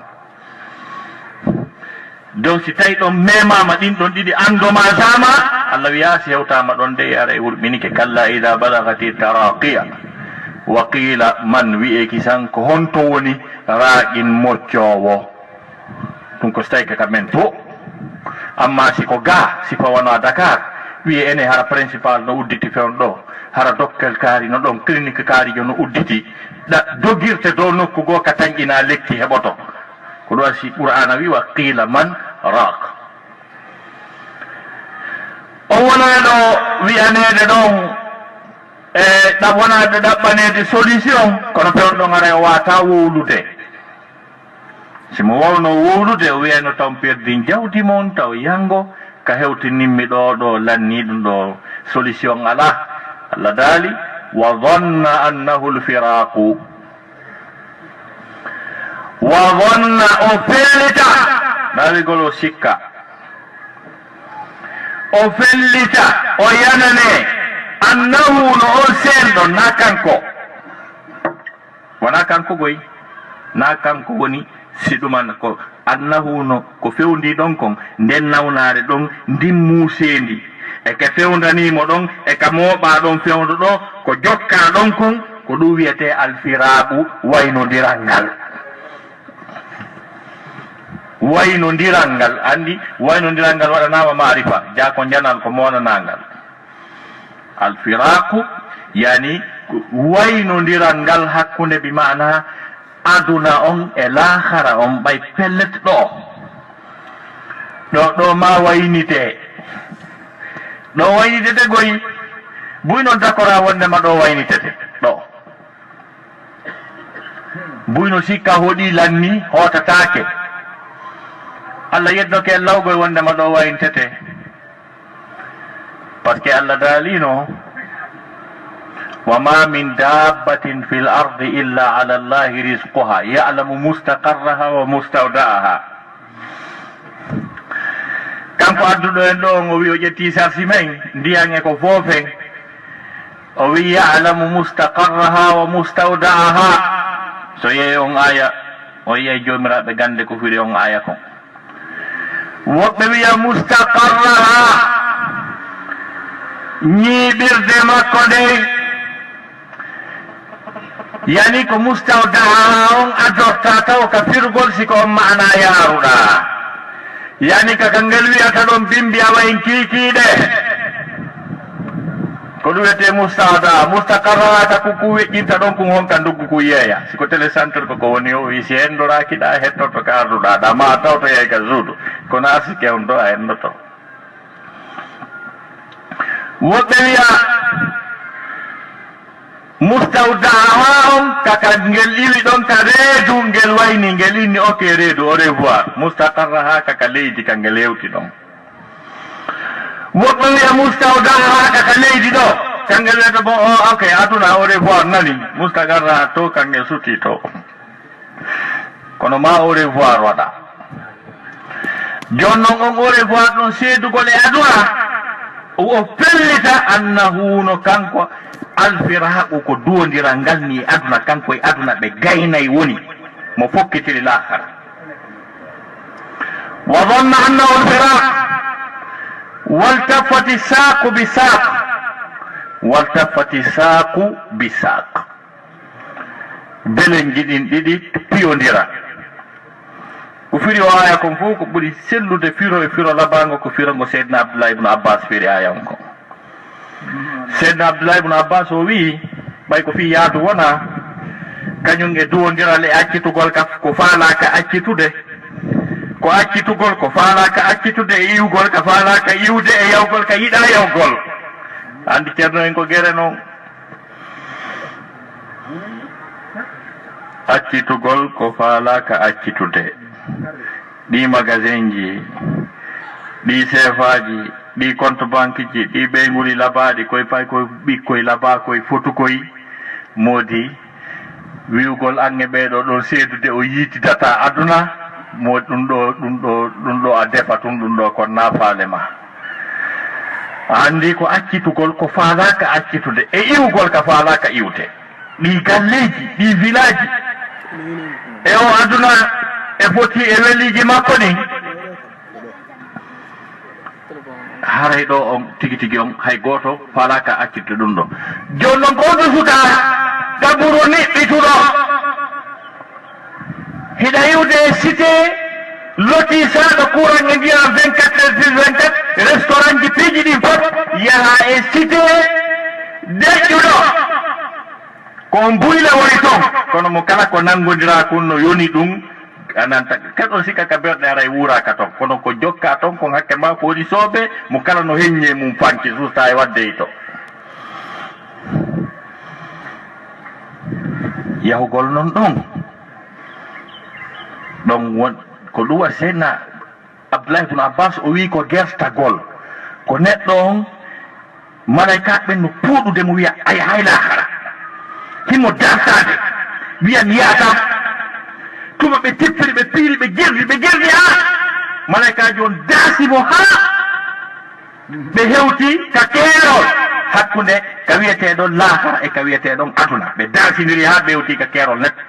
donc si tawi ɗon memama ɗin ɗon ɗiɗi andomasama allah wiya si hewtama ɗon de ara e wurɓinike kalla ida balagati taraqiya wa qila man wi'eki san ko honto woni raqin moccowo ɗum ko so tawi kaka men to amma siko ga si fawano a Dakar wiye ene hara principal no udditi fewn ɗo hara dokkel kaari no ɗon clinique kaari jo no udditi dogirte dow nokku goo ka tañƴina lekki heɓoto ko ɗo si qur'ana wi wa qila man raq on wonaɗo wiyanede ɗon e wonade ɗaɓɓanede solution kono fewn ɗon ara o wata wowlude simo wawno wowlude o wiyano taw perdin jawdi mon taw yango ka hewtininmi ɗo lanni ɗum ɗo solution ala allah daali wa dhanna annahu lfiraqu wa dhanna o fellita ɗawigol o sikka o fellita o yanane annahu no on senɗo na kanko wona kanko goyi na kanko woni siɗuman ko annahu no ko fewndi ɗon kon nden nawnare ɗon ndin muusendi e ka fewndanimo ɗon e ka mooɓa ɗon fewndu ɗo ko jokka ɗon kon ko ɗum wiyete alfiraɓu waynodiral ngal andi waynodiral ngal waɗanama marifa jako janal ko monanangal alfiraku yani waynodiral ngal hakkunde bi mana aduna on e lahara on ɓay pellet ɗo ma waynite ɗo waynitete goyi buyno dakora wondema ɗo waynitete ɗo buyno sikka hoɗi lanni hotatake allah yeddoke lawgoy wondema ɗo waynitete par ce que allah daalino وما من دابة في الأرض إلا على الله رزقها يعلم مستقرها ومستودعها kanko adduɗo en ɗo o wi o ƴetti sarsi men ndiyan e ko foofen o wi ya'lamu mustaqarraha wa mustawda'aha so yeeyi on aya o yiya jomiraɓe gande ko firi on aya kon woɓɓe wiya mustaqarraha ñiiɓirde makko ndey yani ko mustawdaha on adorta taw ka firgol siko on maana yaaruɗa yani kaka ngel wiyata ɗon bimbi awayin kiikiiɗe ko ɗum wiyete mustawda mustaqarra ka kuku weƴƴinta ɗon kum honka nduggu ku yeeya siko télécentre koko woni o wi si hendorakiɗa hettoto ka arduɗa ɗa ma tawto yeey ka suudu kono asike on ɗo a hendoto woɓɓe wiya mustawdaha on kaka ngel iwi ɗon ka reedu ngel wayni ngel inni ok reedu au revoir mustaqarraha kaka leydi ka ngel hewti ɗon woɓɓe wiya mustawdaha kaka leydi ɗo kangel wiyata bon ok aduna au revoir nani mustaqarraha to kangel sutti to kono ma au revoir waɗa jonnon on au revoir ɗon seedugol e aduna o fellita annahu no kanko alfiraku ko duwodiral ngal ni aduna kanko e aduna ɓe gaynayi woni mo fokkitiri lahara wa dhanna annahu alfirak waltafati saqu bisaq waltafati saqu bisaq belen jiɗin ɗiɗi piyodira ko firi o aya kon fof ko ɓuri sellude firo e firo labango ko firango seydna abdoulahi ibnu abbas firi ayan ko seydna abdoulahi ibnu abbas o wi ɓay ko fi yaadu wona kañum e duwodiral e accitugol ka ko faalaka accitude ko accitugol ko faalaka accitude e iwgol ka faalaka iwde e yawgol ka yiɗa yawgol andi ceerno en ko guere noon accitugol ko faalaka accitude ɗi magasin ji ɗi sefaji ɗi compte banque ji ɗi ɓeyguli labaɗi koye pay koye ɓikkoye laba koye fotukoye moodi wiwgol ange ɓeeɗo ɗon seedude o yiitidata aduna mo ɗum ɗo a defa tum ɗum ɗo ko nafaale ma andi ko accitugol ko faalaka accitude e iwgol ka faalaka iwde ɗi galleji ɗi village e o aduna e foti e weliji makko ɗin haray ɗo on tigi tigi on hay goto faalaka accitude ɗum ɗo joni noon ko ɗo suka daburo niɓɓituɗo hiɗa yiwde cité lotisaɗo courant e ndiyam 24/24 restaurant ji piiji ɗin fof yaha e cité deƴƴuɗo ko mbuyla woni toon kono mo kala ko nanngodira kon no yoni ɗum ananta kaɗo sikka ka berɗe ara e wuraka toon kono ko jokka toon kon hakke ma polisoɓe mo kala no heññe mum fanci susta e wadde e to yahugol noon ɗon won ko ɗuwa seydna abdoulahi ibnu abbas o wi ko gertagol ko neɗɗo on malaika ɓen no puuɗude mo wiya ay hay lahara himo dartade wiyan yatam tuma ɓe tippiri ɓe piiri ɓe gerdi ha malaikaji on daasimo ha ɓe hewti ka keerol hakkude ka wiyeteɗon lahara e ka wiyeteɗon aduna ɓe darsidiri ha ɓe hewti ka keerol neɗɗo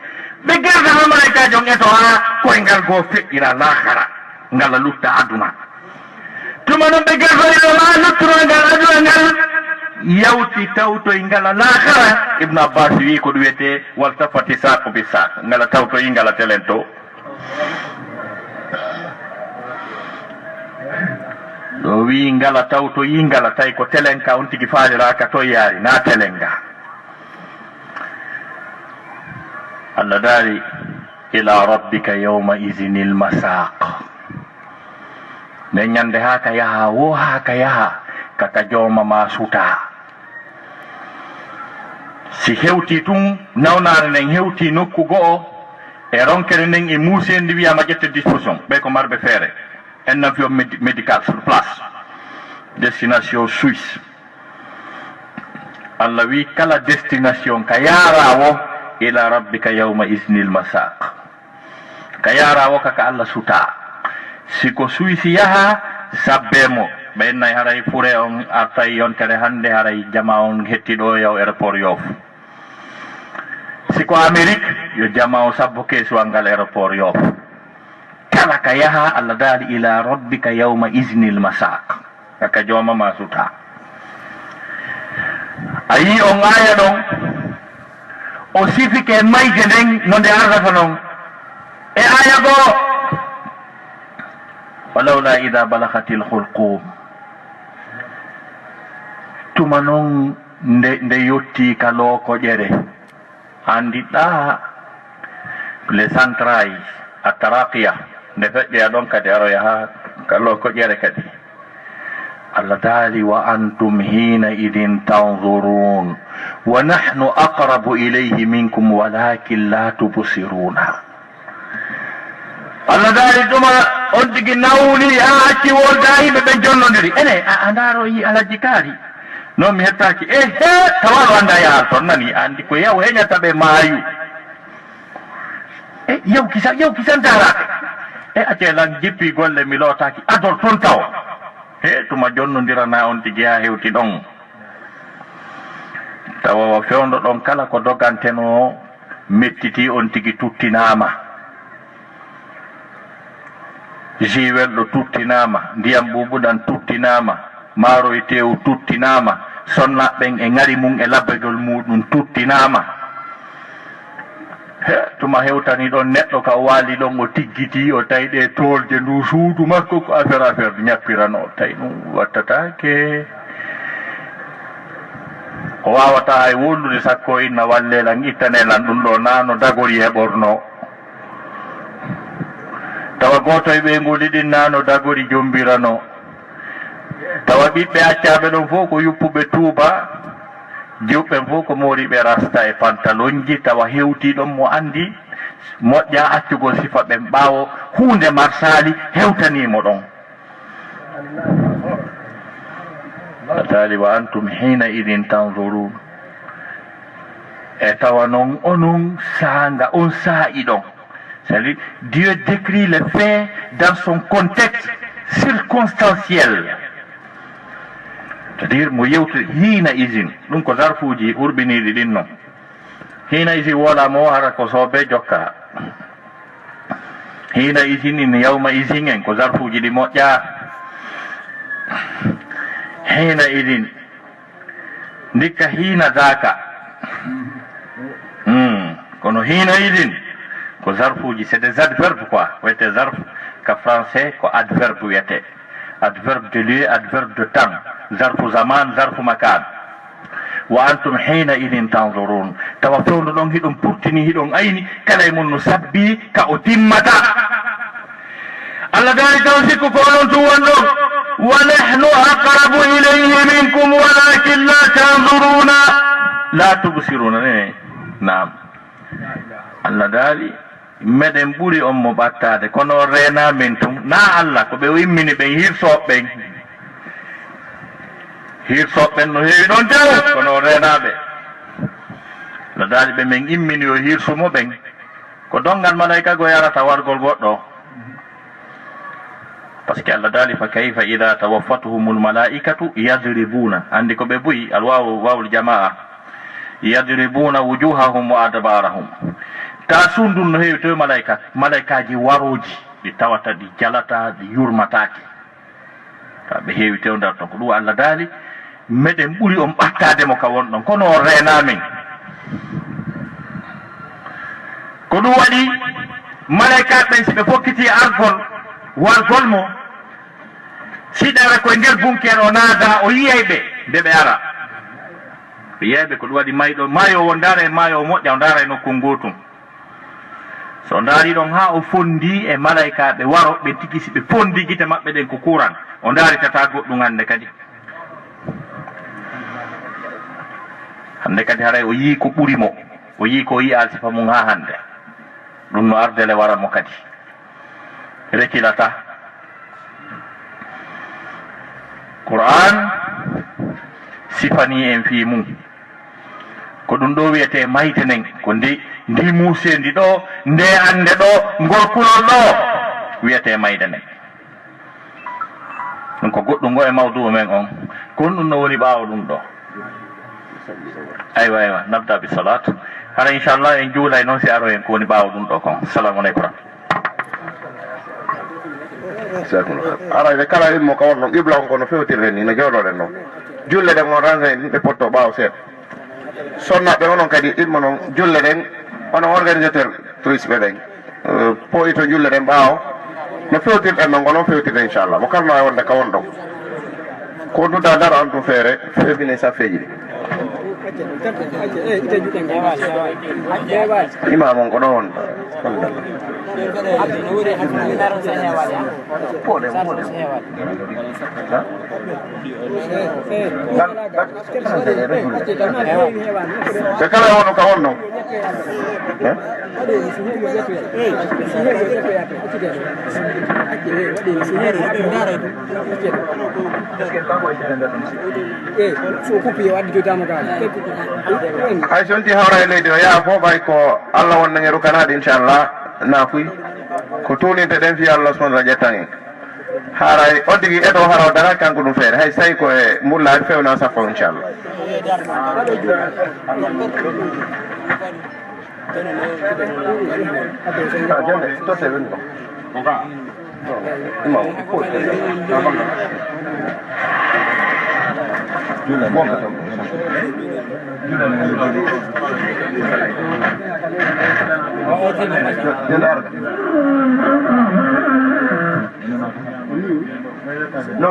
ɓe gerda ha malaikaji on eto ha koyngal goo feƴƴira lahara ngala lutta aduna tuma noon ɓe gerdoyɗo ha lutturongal aduna ngal yawti tawtoy ngala lahara ibnu abbas wi ko ɗum wiyete waltafati saqu bi saq ngala tawtoyi ngala telen to ɗo wi ngala tawtoyi ngala tawi ko telen ka on tigi faaliraka to yaari na telen nga allah daari ila rabbika yawma idinil masaq nden ñande ha ka yaha wo ha ka yaha kaka jooma ma suta si hewti tun nawnare nden hewti nokku go'o e ronkere nden e muusendi wiyama ƴette disposition ɓe ko marɓe feere en avion médical sur place destination suisse allah wi kala destination ka yarawo ila rabbika yawma idinil masaq ka yarawo kaka allah suta siko suisse yaha sabbemo ɓe nayi haray fure on artay yontere hande haray jama on hettiɗo yaw aéroport Yoff siko amérique yo jama o sabbo keesuwal ngal aéroport Yoff kala ka yaha allah daali ila rabbika yawma idinil masaq kaka jooma ma suta a yi on aya ɗon o sifike mayde nden no nde ardata noon e aya goo walawla ida balagatil hulqum tuma noon nde yetti ka lookoƴere andiɗa les centrailles a taraqiya nde feƴƴoya ɗon kadi aroya ha ka lookoƴere kadi allah daali wa antum hina idin tanzurun wa nahnu aqrabu ilayhi minkum walakin la tubsiruna allah daali ɗuma on tigi nawli ha acci wolda yimɓe ɓe jonnodiri ene a ndaaro yi alaji kaari noon mi hettaki he tawaɗo anda yahal toon nani andi ko yaw heñata ɓe maayu yaw kisan darake accelan jippi golle mi lootaki adol toon taw he tuma jonnodirana on tigi ha hewti ɗon tawa fewndo ɗon kala ko doganteno mettiti on tigi tuttinama jiwel ɗo tuttinama, ndiyam ɓuɓuɗan tuttinama, maaro e tewu tuttinama, sonnaɓɓen e ngari mum e labbegol muɗum tuttinama. Tuma hewtani ɗon neɗɗo ka waali ɗon o tiggiti o tawi ɗe tolde ndu suudu makko ko affaire ñappirano, tawi ɗum wattatake. O wawata hay wollude sakko inna wallelan ittanelan ɗum ɗo nano dagori heɓorno. Tawa goto e ɓe ngoli ɗin nano dagori jombirano. Tawa ɓiɓɓe accaɓe ɗon fof ko yuppuɓe tuuba, juɓɓen fof ko moriɓe rasta e pantalonji. Tawa hewtiɗon mo andi moƴƴa accugol sifa ɓen ɓaawo hunde marsali hewtanimo ɗon. Atali wa antum hina idin tanzurun. E tawa noon onon sanga on saa'i ɗon. C'est-à-dire, Dieu décrit le fait dans son contexte circonstanciel. C'est-à-dire, mo yewti hina isin, ɗum ko zarfuji ɓurɓiniɗi ɗin noon. Hina isin wola mo hara ko sobe jokka. Hina isin in yawma isin en ko zarfuji ɗi moƴƴa. Hina idin ndikka hina daka. Kono hina idin ko zarfuji, c'est des adverbes quoi. Wiyete zarf ka français ko adverbe wiyete. Adverbe de lieu, adverbe de temps. Zarfu zaman, zarfu makan. Wa antum hina idin tanzurun. Tawa fewndo ɗon hiɗon purtini hiɗon ayni kala e mun no sabbi ka o timmata. Allah dari taw sikku ko onon tum wonɗon. Wa nahnu aqrabu ilayhi minkum walakin la tanzuruna. La tubsiruna. Naam. Allah daali meɗen ɓuri on mo ɓattade kono rena min tum na Allah ko ɓe wimmini ɓen hirsoɓɓen no heewi ɗon tew kono renaɓe. Allah daali ɓe men immini yo hirsumo ɓen ko dongal malaika go yarata wargol goɗɗo. Par ce que Allah daali fa kayfa ida tawaffatuhumul malaikatu yadribuna, andi ko ɓe buyi alwawul jamaa, yadribuna wujuhahum wa adbarahum. Ta sundun no heewi to malaikaji waroji ɗi tawata ɗi jalata ɗi yurmataki, ta ɓe heewi tew nder ton ko ɗum Allah daali meɗen ɓuri on ɓattademo ka wonɗon kono o renamin. Ko ɗum waɗi malaikaɓe ɓen si ɓe fokkiti wargol mo siɗara koye nder bunkere o naada o yiyay ɓe nde ɓe ara ɓe yiyayɓe. Ko ɗum waɗi maayo o ndaara e maayo o moƴƴa o ndaara e nokkun gotum. So ndaari ɗon ha o fondi e malaikaɓe waro ɓe tigi si ɓe fondi gite maɓɓe ɗen ko kuran o ndaaritata goɗɗum hande kadi. Hande kadi haray o yii ko ɓuri mo, o yii ko yi alsifa mum ha hande. Ɗum no ardele wara mo kadi rekilata. Qur'an sifani en fi mum ko ɗum ɗo wiyete maytenen ko ndi musendi ɗo nde ande ɗo gorkulol ɗo wiyete maydenen. ɗum ko goɗɗum ngo e mawdu men on kon ɗum no woni ɓaawo ɗum ɗo. aywa nabda bi salat hara inchallah en juulay noon si aro en ko woni ɓaawo ɗum ɗo kon. Assalamu aleykum. arayde kala immo ka wonno qibla on kono fewtirde ni no jooɗoɗen noon julle ɗen on range ɗe potto ɓaawo seeɗa. sonnaɓe onon kadi immo noon julle ɗen onon organisateur tourisme ɗen poyito julle ɗen ɓaawo no fewtirɗen noon ko noon fewtirde inchallah mo kalno e wonde ka won ɗon ko duda dara on tum feere fewbine saffeji ɗi imam on ko ɗon won te kala wono ka wonno hay sonti hawra e leydi o yaa fof ɓay ko Allah wonnange rukanade inchallah naafuy ko tuuninte ɗen fi Allah subhanahu wa ta'ala ƴettan en haray o digi eto hara o dara kanko ɗum feere hay so tawi ko e mbullaade fewna sappo inchallah. No,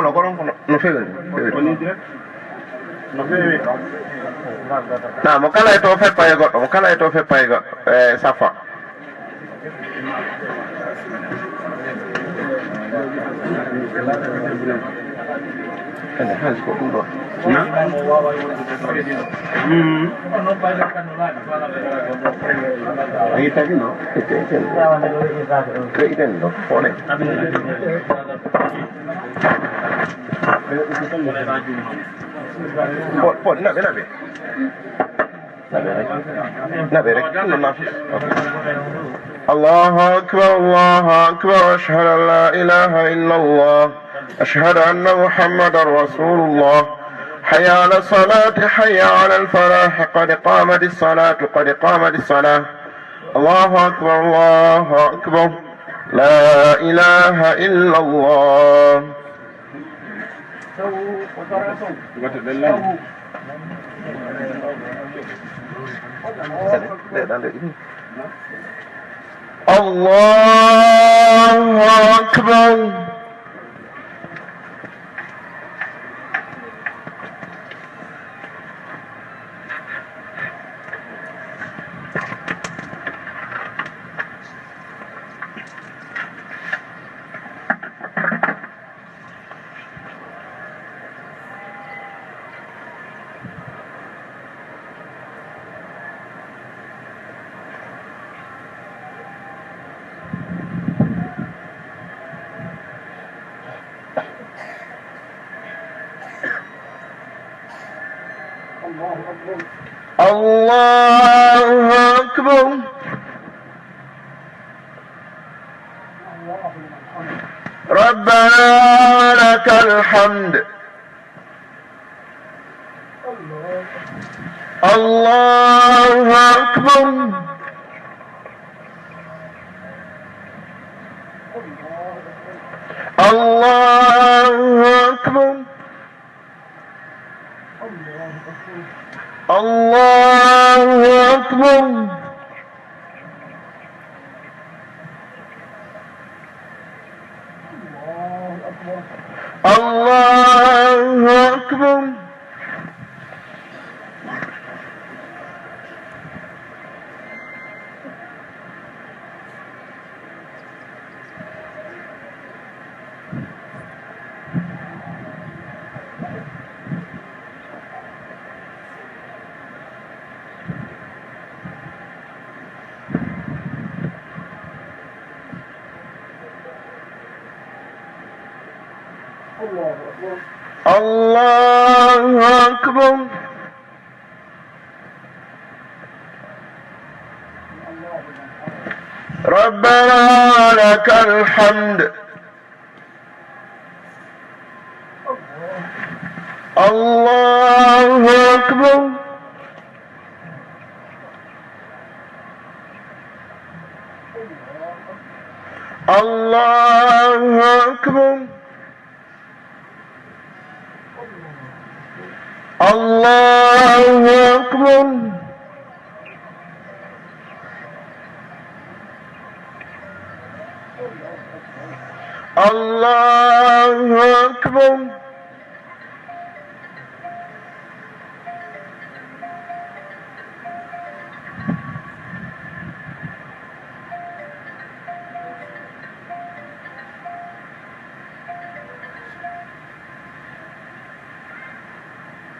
no, no fede. No, mo kala to fe pay goddo, mo kala to fe pay goddo safa. Ene hal ko dum do. Ahí está aquí, ¿no? Creyendo, pone. Pon, nabe. Nabe rek, الله أكبر الله أكبر أشهد أن لا إله إلا الله أشهد أن محمدا رسول الله حي على الصلاة حي على الفلاح قد قامت الصلاة قد قامت الصلاة الله أكبر الله أكبر لا إله إلا الله الله أكبر الله أكبر ربنا لك الحمد الله أكبر الله أكبر الله أكبر الله أكبر الله أكبر ربنا لك الحمد الله أكبر الله أكبر الله أكبر الله أكبر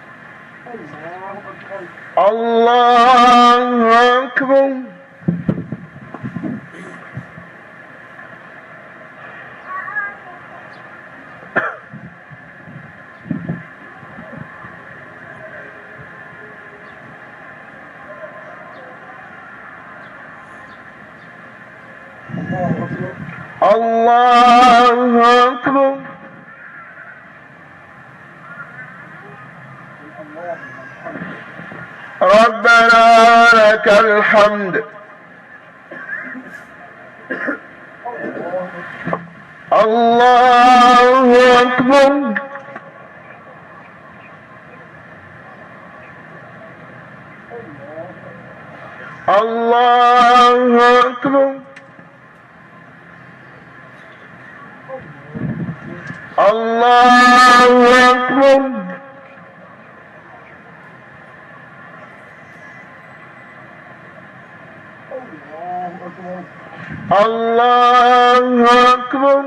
الله أكبر الله أكبر ربنا لك الحمد الله أكبر الله أكبر الله أكبر الله أكبر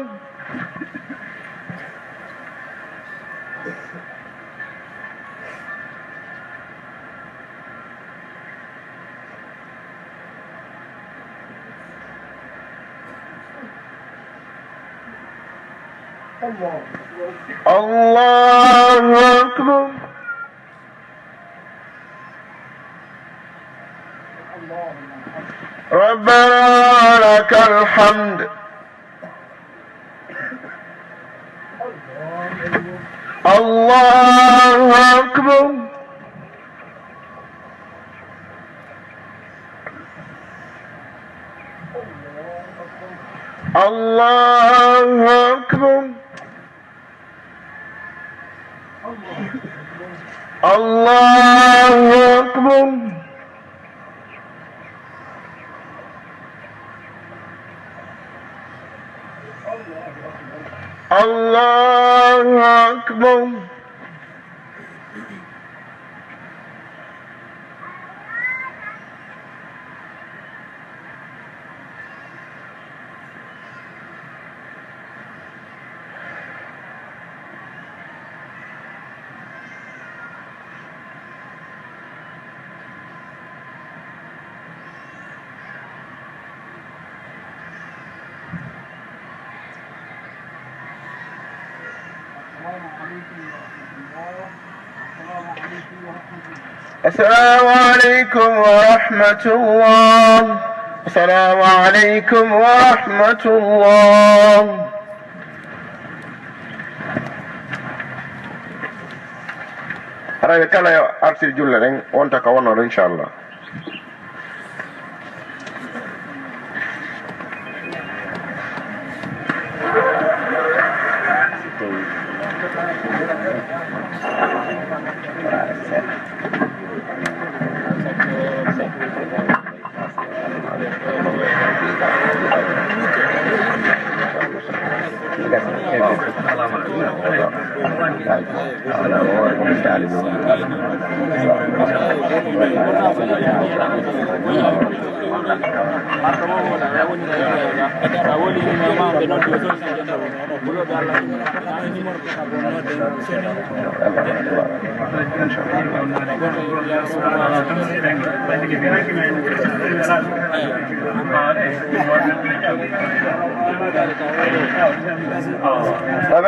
الله أكبر ربنا لك الحمد الله أكبر الله أكبر الله أكبر الله أكبر السلام عليكم ورحمة الله. السلام عليكم ورحمة الله. أنا كلا أرسل جلنا وأنت كوانا إن شاء الله.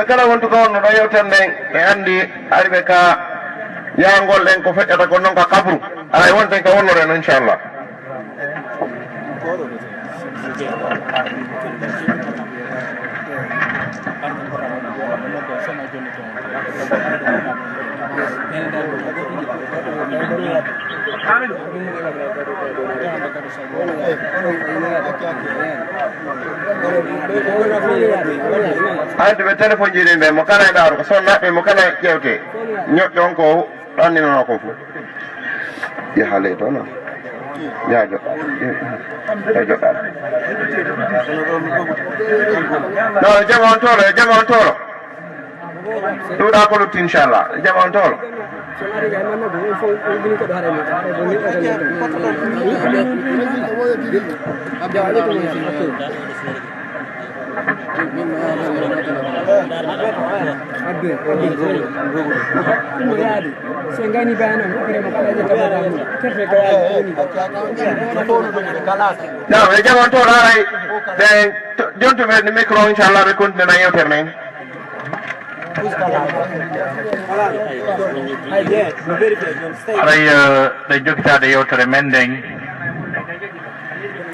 Kala wontu ko no dayo tande e andi arbe ka yangol en ko feccata ko non ka kabru ay wonte ka wonno ren inshallah. Ante be telephone jiri be mo kana daru ko sonna be mo kana kewte nyodon ko danni no ko fu ya hale to no ya jo no jamon toro do da ko lut inshallah jamon toro Now, I just want to write the gentleman in the micro, inshallah, we couldn't deny your name. The Jukta de Yotre Mending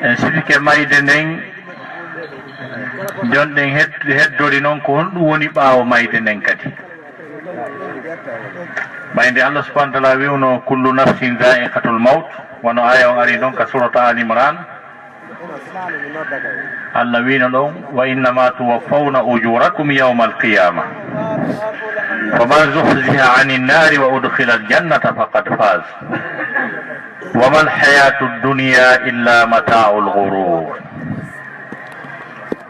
and Sidike Maidening. John Ding head Dorinon Kun, Wuni Bao Maidening Kati. By the Allah subhanahu wa ta'ala, Kullu nafsin za'iqatul maut, wa no ayaw arinong kasurata animaran. Allah wino ɗon wa innama tuwaffawna ujurakum yawma alqiyama faman zuhziha ani nnari wa udkhila aljannata faqad faz wama alhayatu dunya illa mata'u lghurur.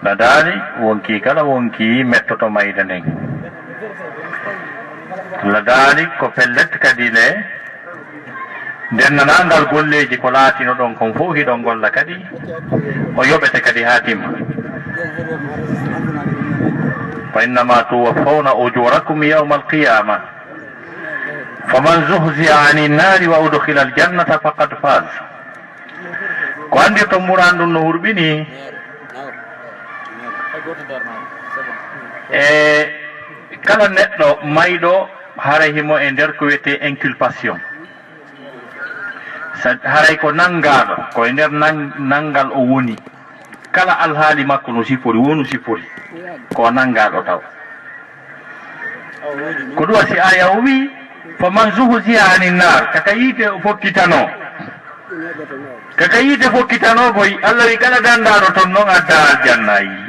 Ladani wonki kala wonki mettoto mayde nden ladani ko pellet kadi le nden nanangal golleji ko laatino ɗon kon fof hiɗon golla kadi o yoɓete kadi ha timma fa innama tuwaffawna ujurakum yawma alqiyama faman zuhziha ani nnari wa udkhila aljannata faqad faz. Ko andi to muran ɗum no hurɓini kala neɗɗo mayɗo haray himo e nder ko wiyete inculpation, haray ko nangaɗo ko e nder nangal o woni, kala alhaali makko no sifori wonu sifori ko nangaɗo taw. ko ɗum wasi aya o wi faman zuhziha ani nar, kaka yiite fokkitano, kaka yiite fokkitano boy Allah wi kala dandaɗo toon noon adda aljannayi.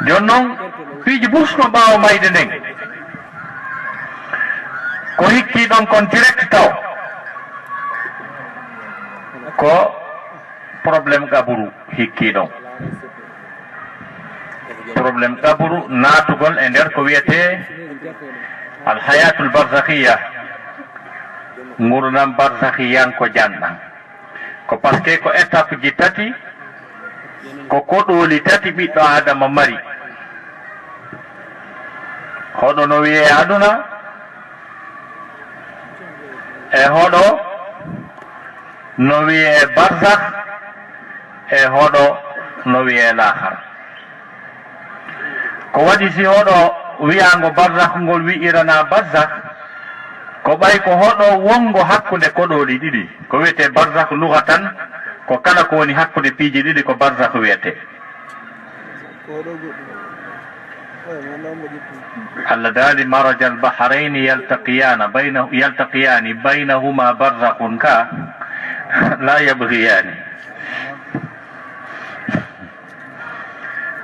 jon noon piiji busno ɓaawo mayde nden ko hikki ɗon kon direct taw ko probléme gaburu hikki ɗon, probléme gaburu naatugol e nder ko wiyete alhayatul barzakhiya, ngurdam barzakhiyan ko janɗan, ko par ce que ko étape ji tati, ko koɗoli tati ɓiɗɗo adama mari. hoɗo no wiye aduna e hoɗo no wiye barzakh e hoɗo no wiye lahar. ko waɗi si hoɗo wiyango barzakh ngol wi'irana barzakh ko ɓay ko hoɗo wongo hakkude koɗoli ɗiɗi, ko wiyete barzakh lugatan ko kala ko woni hakkude piiji ɗiɗi ko barzakh wiyete. Allah daali maraja albahrayni yaltaqiyani baynahuma barzakhun ka la yabghiyani,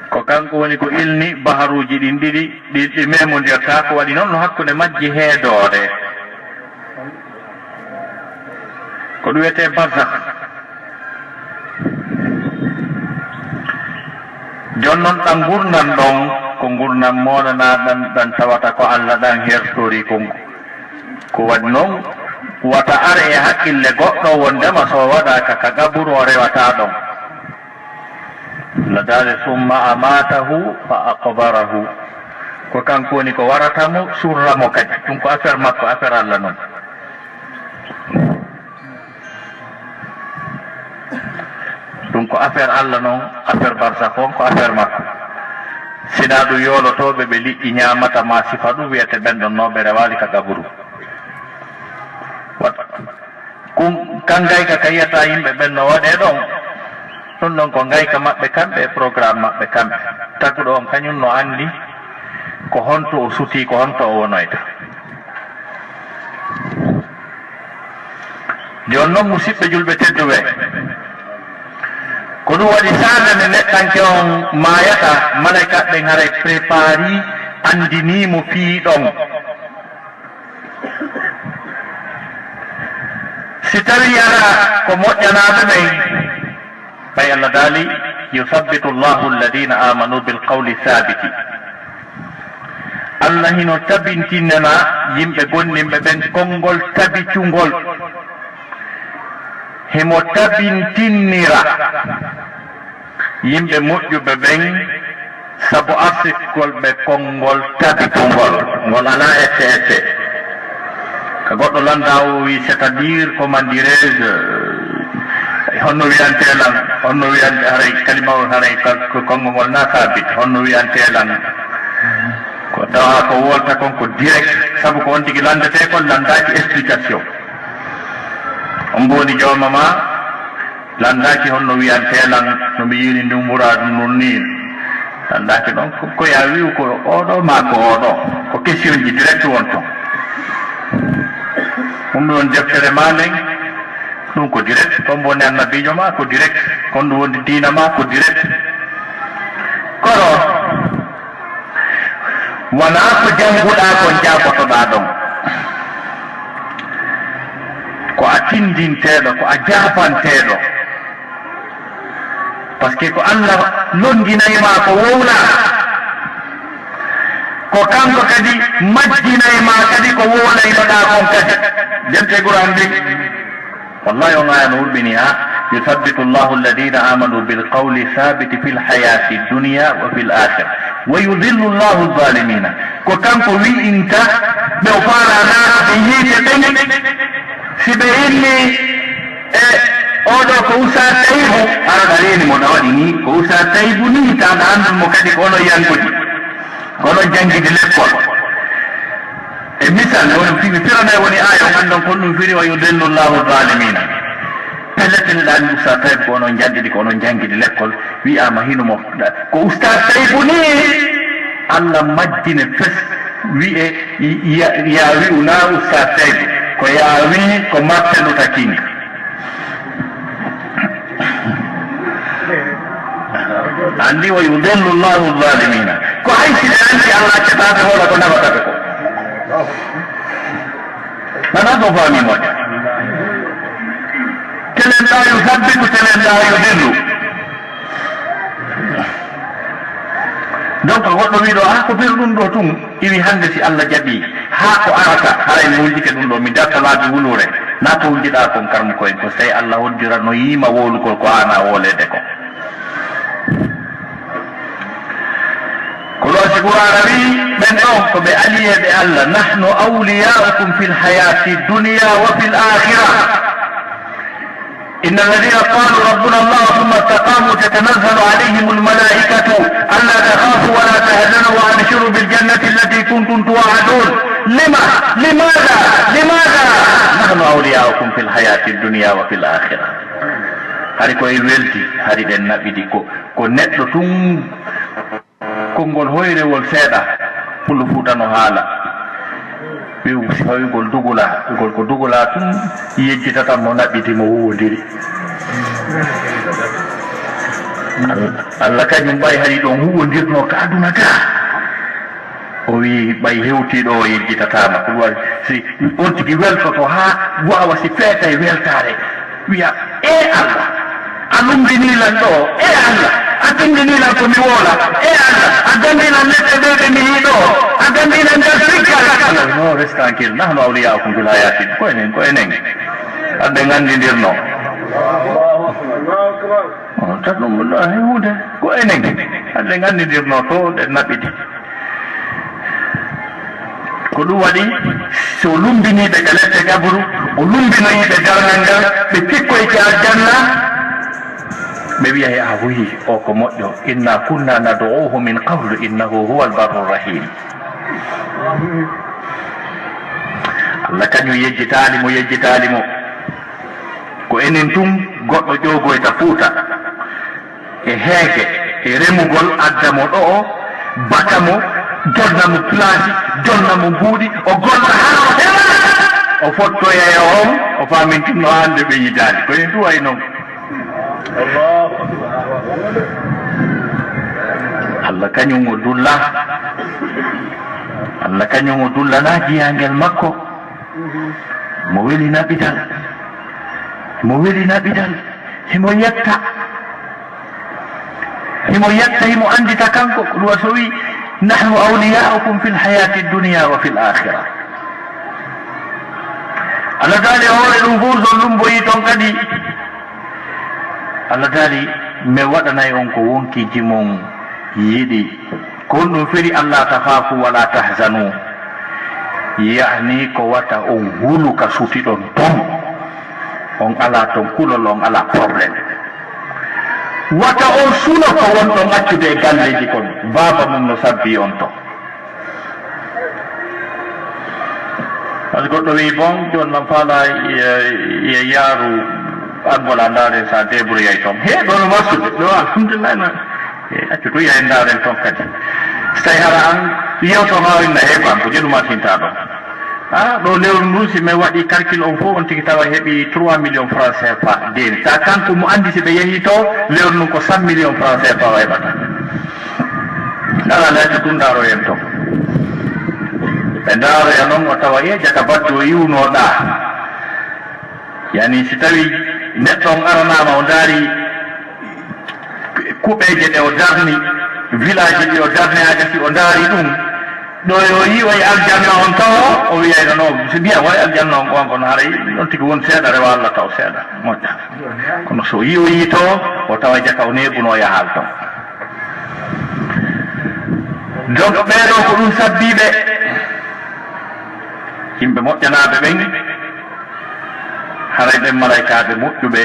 ko kanko woni ko ilni baharuji ɗin ɗiɗi ɗi memodirta, ko waɗi noon no hakkude majji heedoore, ko ɗum wiyete barzakh. jon noon ɗan gurdam ɗon ko gurdam moɗana ɗan tawata ko Allah ɗan hertori kongo, ko waɗi noon wata are e hakkille goɗɗo wondema so waɗaka ka gaburu o rewata ɗon. ladade summa amatahu fa aqbarahu, ko kanko woni ko waratamo surramo kadi, ɗum ko affaire makko, affaire Allah noon. ɗum ko affaire Allah noon, affaire barzakh on ko affaire makko. sina ɗum yolotoɓe ɓe liƴƴi ñamata ma sifa ɗum wiyete ɓenɗonnoɓe rewali ka gaburu. kan gayka ka yiyata yimɓe ɓen no waɗe ɗon, ɗum ɗon ko gayka maɓɓe kamɓe e programme maɓɓe kamɓe. taguɗo on kañum no andi ko honto o suti, ko honto o wonoyta. joni noon musidɓe julɓe tedduɓe, ko ɗum waɗi sane nde neɗɗanke on mayata, malaika ɓen haray prépari andinimo piiɗon. si tawi ara ko moƴƴanaɓe ɓen, ɓay Allah daali yusabbitu llahu alladina amanu bilqawli thabiti, Allah hino tabintinnana yimɓe gonɗinɓe ɓen konngol tabicungol, himo tabintinnira yimɓe moƴƴuɓe ɓen sabu arsikol ɓe konngol tabitungol ngol ala ette ette. ko goɗɗo landa o wi c'est à dire comment dirais-je, honno wiyantelan, honno wiyante haray kalimawol haray konngol ngol na sabit, honno wiyantelan ko tawa ko wolta kon ko direct, sabu ko on tigi landete kon landaki explication. on mboni jawma ma landaki honno wiyantelan no mi yiri ndi muradu non ni, landaki ɗon ko ya wiw ko oɗo ma ko oɗo, ko question ji direct won ton. ɗum ɗon deftere ma nden ɗum ko direct kon woni annabijo ma ko direct kon ɗum woni diina ma ko direct kono wona ko jannguɗa kon jabotoɗa ɗon ko a tindinteɗo ko a jabanteɗo par ce que ko Allah londinayma ko wowla ko kanko kadi majjinayma kadi ko wowlaynoɗa kon kadi jante Qur'an ndi wallahi on aya no wurɓini ha yuthabbitu llahu alladina amanu bilqawli thabiti fi lhayati dunia wa fi l'akhira wa yudillu llahu zalimina ko kanko wi'inta ɓe o farana ɓe yiite ɓen si ɓe inni oɗo ko usa taybu araɗa reeni mo ɗa waɗi ni ko usa taybu ni taɗa andun mo kadi ko onon yangude ko onon jangguide lekkol e misal woni fimi firanayi woni aya o gandon kon ɗum firi wa yudillu llahu zalimina pelleteneɗani usta taybu ko onon janɗiɗi ko onon jangguide lekkol wiyama hinumo ko usta taybu ni Allah majjine fes wi'e ya wi'una usta taybu ko yaawi ko marteluta kinga andi wa yudillu llahu zalimina ko haysine andi Allah accatade hola ko nafataɓe ko nana ko fami moƴa telen ɗa yusabbitu telen ɗa yudillu donc goɗɗo wiɗo ha ko ɓir ɗum ɗo tun iwi hande si Allah jaɓi ha ko arata haray mi wulɗike ɗum ɗo mi darta laabi wulure na to wuljiɗa kon karmu koyen ko so tawi Allah hoddira no yiima wolugol ko ana wolede ko ko ɗo si Qur'ana wi ɓen ɗon ko ɓe aliyeɓe Allah nahnu awliyaukum fi lhayati dunia wa fi l'akhira إن الذين قالوا ربنا الله ثم استقاموا تتنزل عليهم الملائكة ألا تخافوا ولا تهزنوا وأبشروا بالجنة التي كنتم توعدون لماذا نحن أولياؤكم في الحياة الدنيا وفي الآخرة hari koye welti hari ɗen naɓiɗi ko neɗɗo tun konngol hoyrewol seeɗa pullo fuutano haala si fawigol dugula gol ko dugula tun yejjitatan mo naɓɓiti mo wuwodiri Allah kañum ɓay hari ɗon huwodirno ka aduna ga o wi ɓay hewtiɗo o yejjitatama ko waɗi si on tigi weltoto ha wawa si feeta e weltare wiya Allah a lumdinilan ɗo Allah a tindinilan ko mi woola Allah a gandinan leɗɗe ɗe ɓe mi yiɗo a gandinan nder sikkal no reste tranquille nahnu awliyaukum fil hayati ko enen adde gandidirno tan ɗum hunde ko enen adde gandidirno to ɗe naɓɓiti ko ɗum waɗi so lumbiniɓe ka leɗɗe gabru o lumbinoyiɓe darnal ngal ɓe pikkoyke aljanna ɓe wiya he a wuyi o ko moƴƴo inna kunna nad'uhu min qablu innahu huwa albarru rahim Allah kañum yejjitali mo ko enen tun goɗɗo ƴogoyta fuuta e heege e remugol adda mo ɗo o baka mo jonna mo place jonna mo mbuuɗi o golla ha o heɓa o fottoya e on o famintinno hande ɓe yidali ko en duway noon Allah kañum o dulla Allah kañum o dullana jiyangel makko mo welina ɓital himo yetta himo andita kanko ko ɗum so wi nahnu awliyaukum fi lhayati dunia wa fi l'akhira Allah daali hoore ɗum fof so lumboyi toon kadi Allah daali mi waɗanayi on ko wonkiji mon yiɗi ko on ɗum firi Allah tahafu wala tahzanu yani ko wata on huluka sutiɗon ton on ala ton kulol on ala probléme wata on suno ko wonɗon accude e galleji kon baba mum no sabbi on to par ce que goɗɗo wi bon joni noon faala ye yaaru an wala ndaaren sa débrouillay toon he ɗo no warsude ɗo alhamdulillah no accu to yahen ndaaren toon kadi so tawi hara an yewto hawinna heeban ko jeɗuma tinta ɗon ɗo lewru ndu si mi waɗi calcul on fof on tigi tawa heeɓi 3 millions franc CFA deni ta kanko mo andi si ɓe yeehi to lewru ndun ko 100 millions franc CFA o heɓata ala leydi ɗum ndaroyen to ɓe ndaroya noon o tawa jaka badde o yiwnoɗa yani si tawi neɗɗo on aranama o daari kuɓeje ɗe o darni village ɗi o darni ha gasi o daari ɗum ɗo yo yiwoye aljanna on taw o wiyayno no so mbiya way aljanna on gon kono haray ɗon tigi won seeɗa rewa Allah taw seeɗa moƴƴa kono so yiwoyi to o tawa jaka o neɓuno yahal to donc ɓeeɗo ko ɗum sabbiɓe yimɓe moƴƴanaɓe ɓen haray ɓen malaikaɓe moƴƴuɓe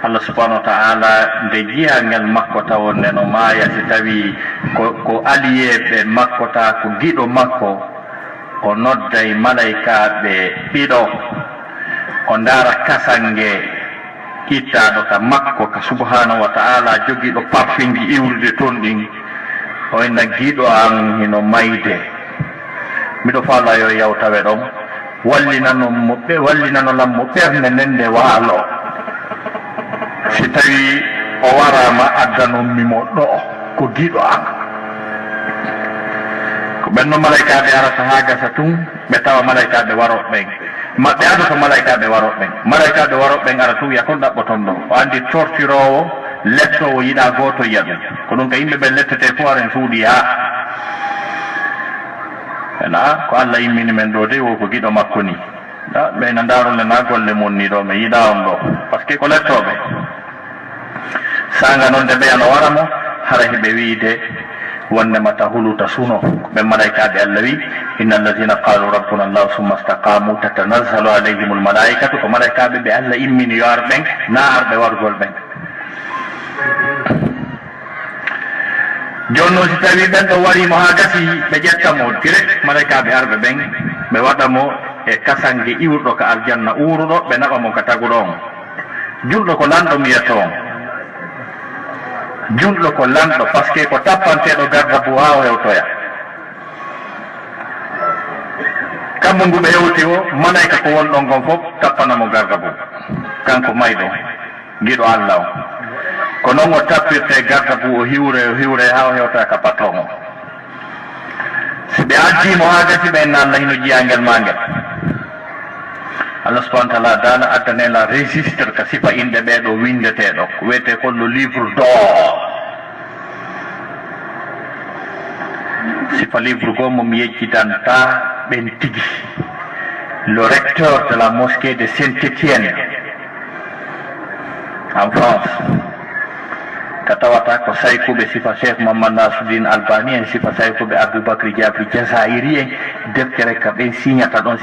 Allah subhanahu wa ta'ala nde jiyangal makko tawonne no maaya si tawi ko aliyeɓe makko ta ko giɗo makko o nodday malaikaɓe ɗiɗo o ndaara kasange ittaɗo ka makko ka subhanahu wa ta'ala jogiiɗo parfingi iwrude toon ɗin o inna giɗo an hino mayde miɗo faala yo yawtawe ɗon wallinanolam mo ɓernde nden nde waalo si tawi o warama addanonmimo ɗo ko giɗo an ko ɓenno malaikaɓe arata ha gasa tun ɓe tawa malaikaɓe waroɓe ɓen maɓɓe adoto malaikaɓe waroɓe ɓen malaikaɓe waroɓe ɓen ara tun yakon ɗaɓɓoton ɗo o andi tortirowo lettowo yiɗa goto yiya ɗum ko ɗum ka yimɓe ɓen lettete fo aren suuɗi ha ena ko Allah immini men ɗo de wo ko giɗo makko ni ɓeyna darole na golle mon ni ɗo mi yiɗa on ɗo par ce que ko lettoɓe sanga noon de ɓeyano waramo hara heɓe wiide wonnema ta huluta suno ɓen malaikaɓe Allah wi inna alladina qalu rabbuna allah summa istaqamu tatanazzalu alayhim almalaikatu ko malaikaɓe ɓe Allah immini yo ar ɓen na arɓe wargol ɓen joni noon si tawi ɓen ɗo warimo ha gasi ɓe ƴettamo direct malaikaɓe arɓe ɓen ɓe waɗamo e kasange iwruɗo ka aljanna uruɗo ɓe naɓamo ka taguɗo on julɗo ko lanɗo mbiyato on julɗo ko lanɗo par ce que ko tappanteɗo garda bo ha o hewtoya kammo ngu ɓe hewti o malaika ko wonɗon gon fof tappanamo garda bo kanko mayɗo giɗo Allah o ko noon o tappirte garda bo o hiwre ha o hewtoya ka patron o si ɓe addimo ha gasi ɓe enna Allah hino jiyangel magel Allah subhanahu wa ta'ala dana addanela registre ka sifa inde ɓeɗo windeteɗo ko wiyete ko le livre d'or sifa livre goo mo mi yejjitanta ɓen tigi le recteur de la mosquée de Saint-Étienne en France ka tawata ko saykuɓe sifa cheikh Mamadou Nasruddin Albani en sifa saykuɓe Aboubacry Diabry Jazairi en deftere ka ɓen signata ɗon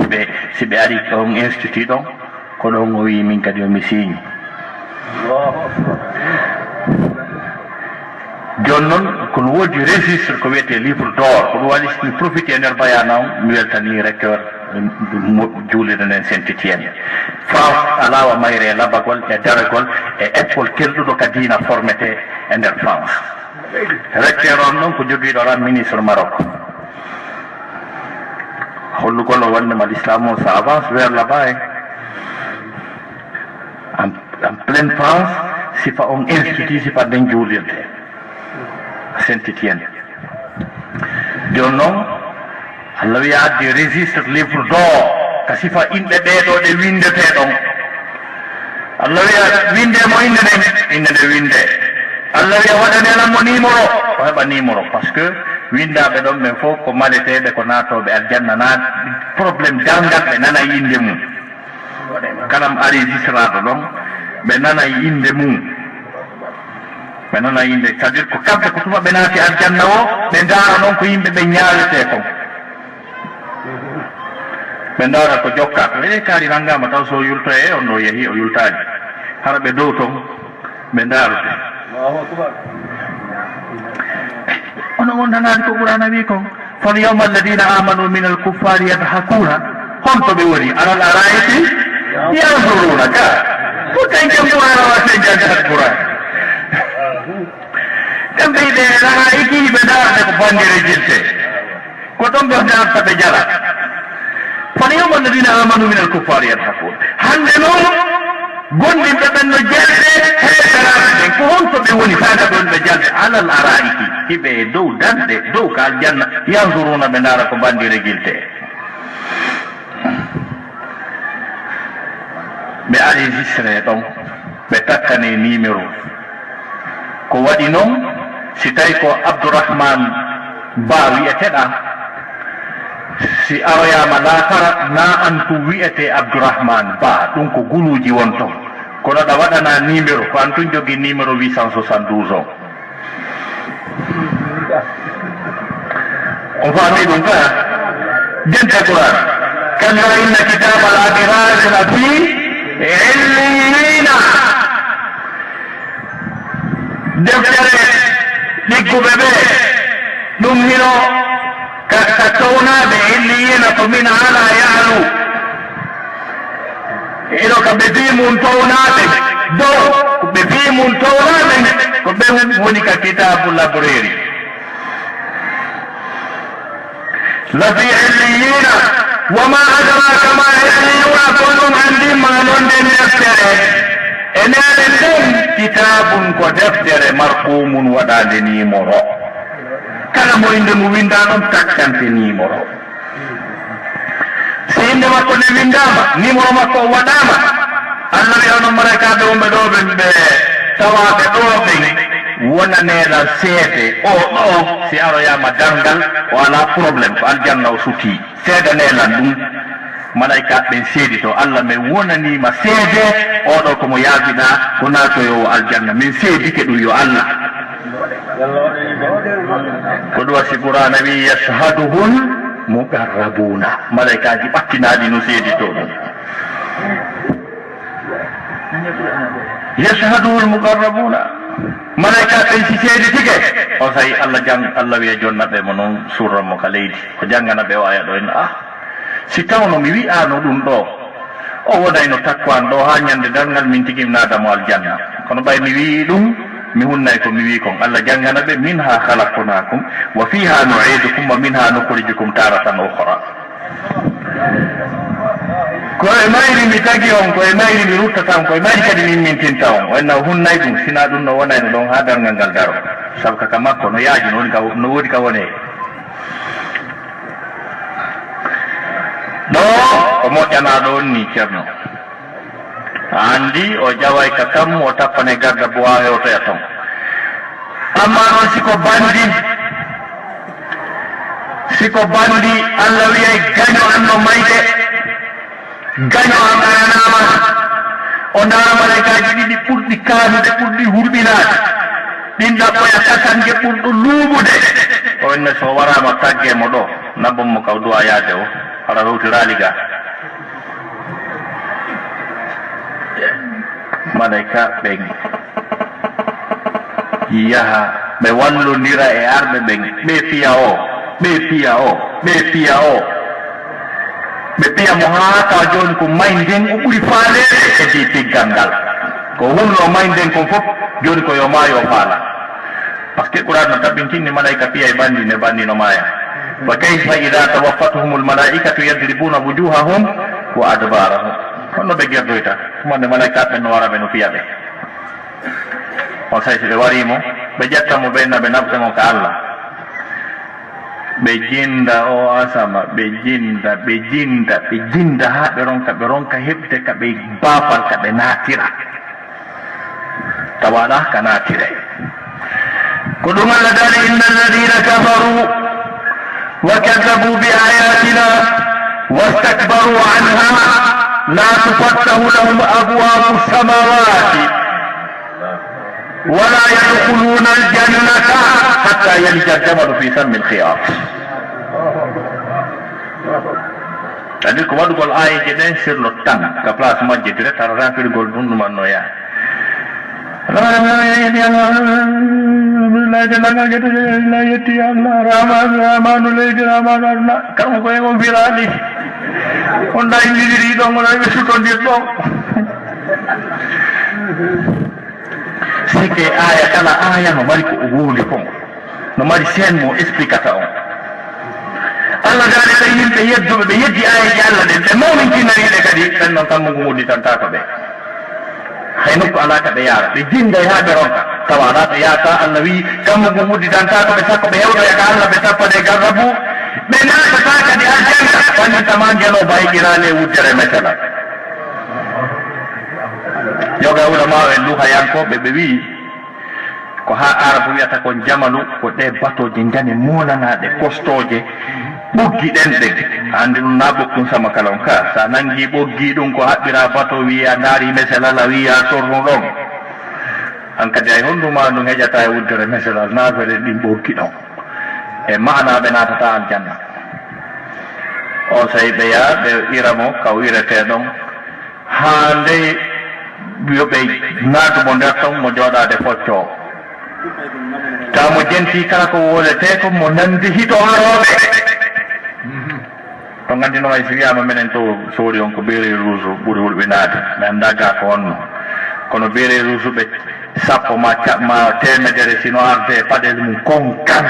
si ɓe ari ɗon institut ɗon ko ɗon o wi min kadi omi signe joni noon kono woodi registre ko wiyete livre d'or ko ɗum waɗi mi profite e nder bayana on mi weltani recteur juulirde nden Saint-Étienne France alawa mayre e labagol e daragol e école kelɗuɗo ka diina formete e nder France recteur on noon ko jogiiɗo ran ministre Maroc hollugol o wondema l'islam on ça avance vers là-bas en pleine France sifa on institut sifa nden juulirde Saint-Étienne joni noon Allah wiya addi registre livre d'or ka sifa inɗe ɓeeɗo ɗe windeteɗon Allah wiya windemo inde nde winde Allah wiya waɗanelanmo numéro o heɓa numéro par ce que windaɓe ɗon ɓen fof ko maleteɓe ko natoɓe aljanna na probléme dargal ɓe nana inde mum kalam enregistraɗo ɗon ɓe nana inde mum ɓe nana inde c'est à dire ko kamɓe ko tuma ɓe naati aljanna o ɓe ndaara noon ko yimɓe ɓe ñaawete kon ɓe ndaara ko jokkata ɓe kaari nanngama taw so yulto e on ɗo yeehi o yultaani hara ɓe dow toon ɓe ndaarute ono on nanaani ko ɓurana wi kon fal yawma alladina amanu min alkuffari yadhakuna honto ɓe woni alal araiti yanzuruna ka fo tan kam ɓurana wate jaggat ɓurana ɗen ɓeyɗe nana ikihi ɓe ndaarde ko banggue rejirte ko ɗon ɓe ndarta ɓe jala فاليوم الذين آمنوا من الكفار يضحكون هل نوم gondi ɓe ɓen no jalde heeɗaraɓen ko honto ɓe woni faaga ɗon ɓe jalde alal araiki hiɓe e dow darde dow ka aljanna yanzuruna ɓe ndaara ko bandire gilte ɓe enregistré ɗon ɓe takkane numéro ko waɗi noon si tawi ko Abdourahmane Ba wiyeteɗa si aroyama laakara na antu wiyete Abdourahmane Ba ɗum ko guluji won ton kono ɗa waɗana numéro ko antun jogui numéro 872 o on faami ɗum ka dente Qur'an kalla inna kitaba al-abirari lafi illiyina deftere ɗigguɓe ɓe ɗum hino ka townaɓe illiyina ko min ala yahlu ino ka ɓe fi mum townaɓe dow ko ɓe fi mum townaɓe ko ɓe woni ka kitabu labreri lafi illiyina wama adraka ma illiyuna ko ɗum andima non nden deftere enene nden kitabun ko deftere markumun waɗande nimoro kala mo inde mo winda ɗon takkante numéro si inde makko nde windama numéro makko o waɗama allah wi onon malaikaɓe wonɓe ɗo ɓe tawaɓe ɗo ɓe wonanela seede o ɗo si aroyama dargal o ala probléme ko aljanna o suti seedanelan ɗum malaikaɓe ɓen seedi to allah min wonanima seede oɗo komo yaabiɗa ko natoyowo aljanna min seedike ɗum yo allah ko ɗum wasi qur'ana wi yashhaduhul muqarrabuna malaikaji ɓattinaɗi no seedi to ɗum yashhaduhul muqarrabuna malaikaɓe ɓen si seedi tike o tawi allah wiya jonnaɓe mo noon surranmo ka leydi ko janggana ɓe o aya ɗo en si tawno mi wi'ano ɗum ɗo o wonayno takkuan ɗo ha ñande dargal min tigi mi naadamo aljanna kono ɓay mi wii ɗum mi hunnay ko mi wi kon allah janggana ɓe min ha halakkunakum wa fiha nu'idukum wa min ha nukhrijukum taratan ukhra koye mayri mi tagi on koye mayri mi ruttata on koye mayri kadi min mintinta on o enna hunnay ɗum sina ɗum no wonayno ɗon ha dargal ngal daro sabu kaka makko no yaaji no woodi ka wone ɗo o moƴƴanaɗo on ni ceerno andi o ƴaway ka kam o tappane garda bois hewtoya ton amma noon siko bandi allah wiyay gaño an no mayde gaño an ayanama o ndara malaikaji ɗiɗi ɓurɗi kaanude ɓurɗi hurɓinade ɗin ɗaɓɓoya takange ɓurɗo luuɓude o inne so warama tagge mo ɗo nabbonmo kaw duwa yaade o aɗa hewtirali ga malaika ɓen yaha ɓe wallodira e arɓe ɓen ɓe piya ɓe piya mo haa tawa joni ko may nden o ɓuri faalede e di piggal ngal ko hunno may nden kon fof joni ko yo maayo faala par ce que qouran no tabbintinni malaika piya e bandi ne bandi no maaya fa kayfa ida tawaffatuhum almalaikatu yadribuna wujuhahum wa adbarahum honno ɓe gerdoyta humande malaikaɓe no wara ɓe no fiya ɓe on say so ɓe warimo ɓe ƴettamo ɓe na ɓe naɓɓe mo ka allah ɓe jinda o asama ɓe jinda ha ɓe ronka heɓde ka ɓe baafal ka ɓe naatira tawaɗa ka naatire ko ɗum allah dali inna alladina kafaru wa kadabu bi ayatina wastakbaru anha la tufattahu lahum abwabu samawati wala yadkhuluna aljannata hatta yalija aljamalu fi sammi alkhiyat kadi ko waɗugol ayeje ɗen sirlo tan ka place majje direct aɗa rafirgol ɗum ɗumannoya la yetti allah ramanu leydi ramanu aduna kanko koye on firali on ɗa yiɗiri ɗon oɗa ɓesutondir ɗon sike aya kala aya no mari ko o wuuli kon no mari sen mo explicata on Allah dare ɓe yimɓe yedduɓe ɓe yeddi ayeji Allah ɗen ɓe mawnintinariɗe kadi ɓen noon tan mugu mudditantaka ɓe hay nokku ala ka ɓe yaara ɓe jinday ha ɓe ronka tawa ala ɓe yaata Allah wi kammugu mudditantaka ɓe sakko ɓe hewtoya ka Allah ɓe tappade garrabu ɓe natata kadi aljanna wanni tama jeno bayqirane wuddere mesela yoga ulama en duha yankoɓe ɓe wi ko ha arabu wiyata ko jamanu ko ɗe batoje jani monanaɗe kostoje ɓoggi ɗen ɗe andi ɗum na ɓokkun sama kala on ka sa nangi ɓoggi ɗum ko haɓɓira bato wiya daari meselala wiya tornu ɗon an kadi ay honduma ɗum heƴata e wuddere meselal nafere ɗin ɓoggi ɗon e mana ɓe natata aljanna on sayi ɓe yaa ɓe iramo kaw irete ɗon ha nde yoɓe natumo nder ton mo jooɗade focco taw mo jenti kala ko wolete ko mo nandi hito haroɓe to gandino way so wiyama minen to sohli on ko beere rouge ɓuuri wulɓinade mi anda ga ko wonno kono beere rouge ɓe sappo ma temedere sino arde paɗel mum konkan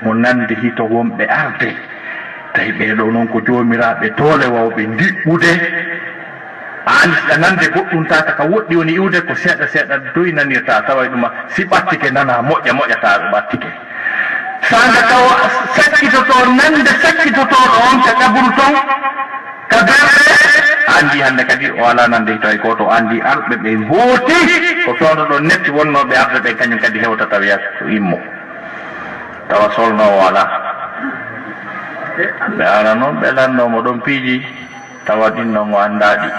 mo nandi hito wonɓe arde tawi ɓeɗo noon ko jomiraɓe doole wawɓe ndiɓɓude a nande goɗɗum taka ka woɗɗi woni iwde ko seeɗa seeɗa doynanirta taway ɗuma si ɓattike nana moƴƴata ɗo ɓattike sanga tawa sakkitoto nande sakkitotoɗo on ka ɗaburu ton ka berɗe andi hande kadi o ala nande tawi goto andi arɓe ɓe gooti ko fewno ɗo netti wonnoɓe arde ɓe kañum kadi hewtata wiya ko immo tawa solnowo ala ɓe ara noon ɓe lannomo ɗon piiji tawa ɗinno mo andaɗi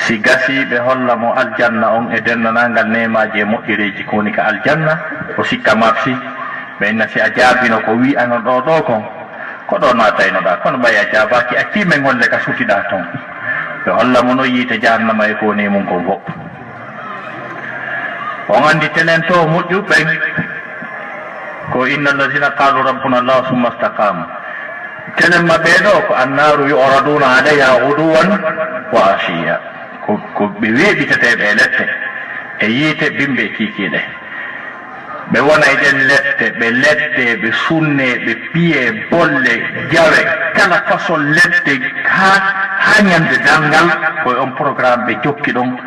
si gasi ɓe holla mo aljanna on e dennanangal nemaji e moƴƴereji ko woni ka aljanna o sikka mabsi ɓe inna si a jaabino ko wi'ano ɗo kon ko ɗo nataynoɗa kono ɓay a jaabaki accimen holle ka sutiɗa ton ɓe holla mo no yiite jahannama e ko woni mum kon fof on andi tenen to moƴƴuɓɓen ko inna alladina qalu rabbuna allah summa istaqamu tenen maɓɓe ɗo ko annaru yu'raduna alayha ghuduwan wa ashiya ko ɓe weeɓiteteɓe e lette e yiite bimɓe kikiɗe ɓe wona e ɗen lette ɓe ledde ɓe sunne ɓe piye bolle jawe kala façon lette ha ñande darngal koye on programme ɓe jokki ɗon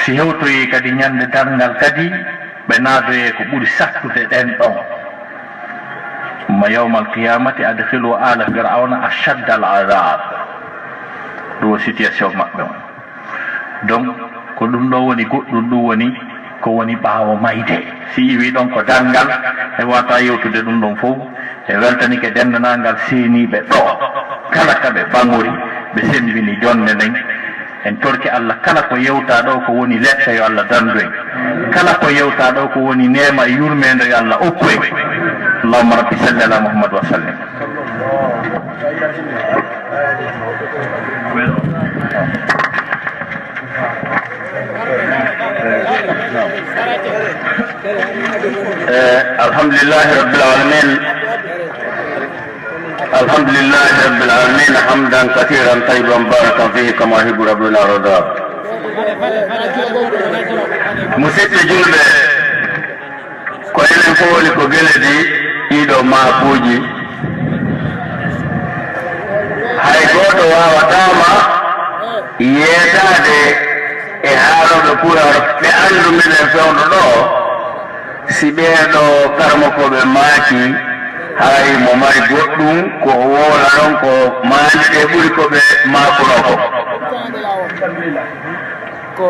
si hewtoyi kadi ñande darngal kadi ɓe naadoye ko ɓuri sattude ɗen ɗon ثم يوم القيامة أدخلوا آل فرعون أشد العذاب ɗo situation maɓɓe on donc ko ɗum ɗo woni goɗɗum ɗum woni ko woni ɓaawo mayde si iwi ɗon ko darngal e wata yewtude ɗum ɗon fof e weltanike denndanangal seeniɓe ɗo kala kaɓe ɓamori ɓe sembini jonde nden en torki Allah kala ko yewta ɗo ko woni letta yo Allah dandu en kala ko yewta ɗo ko woni nema e yurmede yo Allah okku en اللهم رب صل على محمد وسلم الحمد لله رب العالمين الحمد لله رب العالمين حمدا كثيرا طيبا باركا فيه كما يحب ربنا رضا مسجد جلبه ko enen fof woni ko geledi ɗiɗo maafuji hay goto wawatama yeetade e haaloɓe kurar ɓe andu minen fewno ɗo si ɓeeɗo karmakoɓe maaki hay mo mari goɗɗum ko woola ɗon ko maani ɗe ɓuri koɓe maakuno ko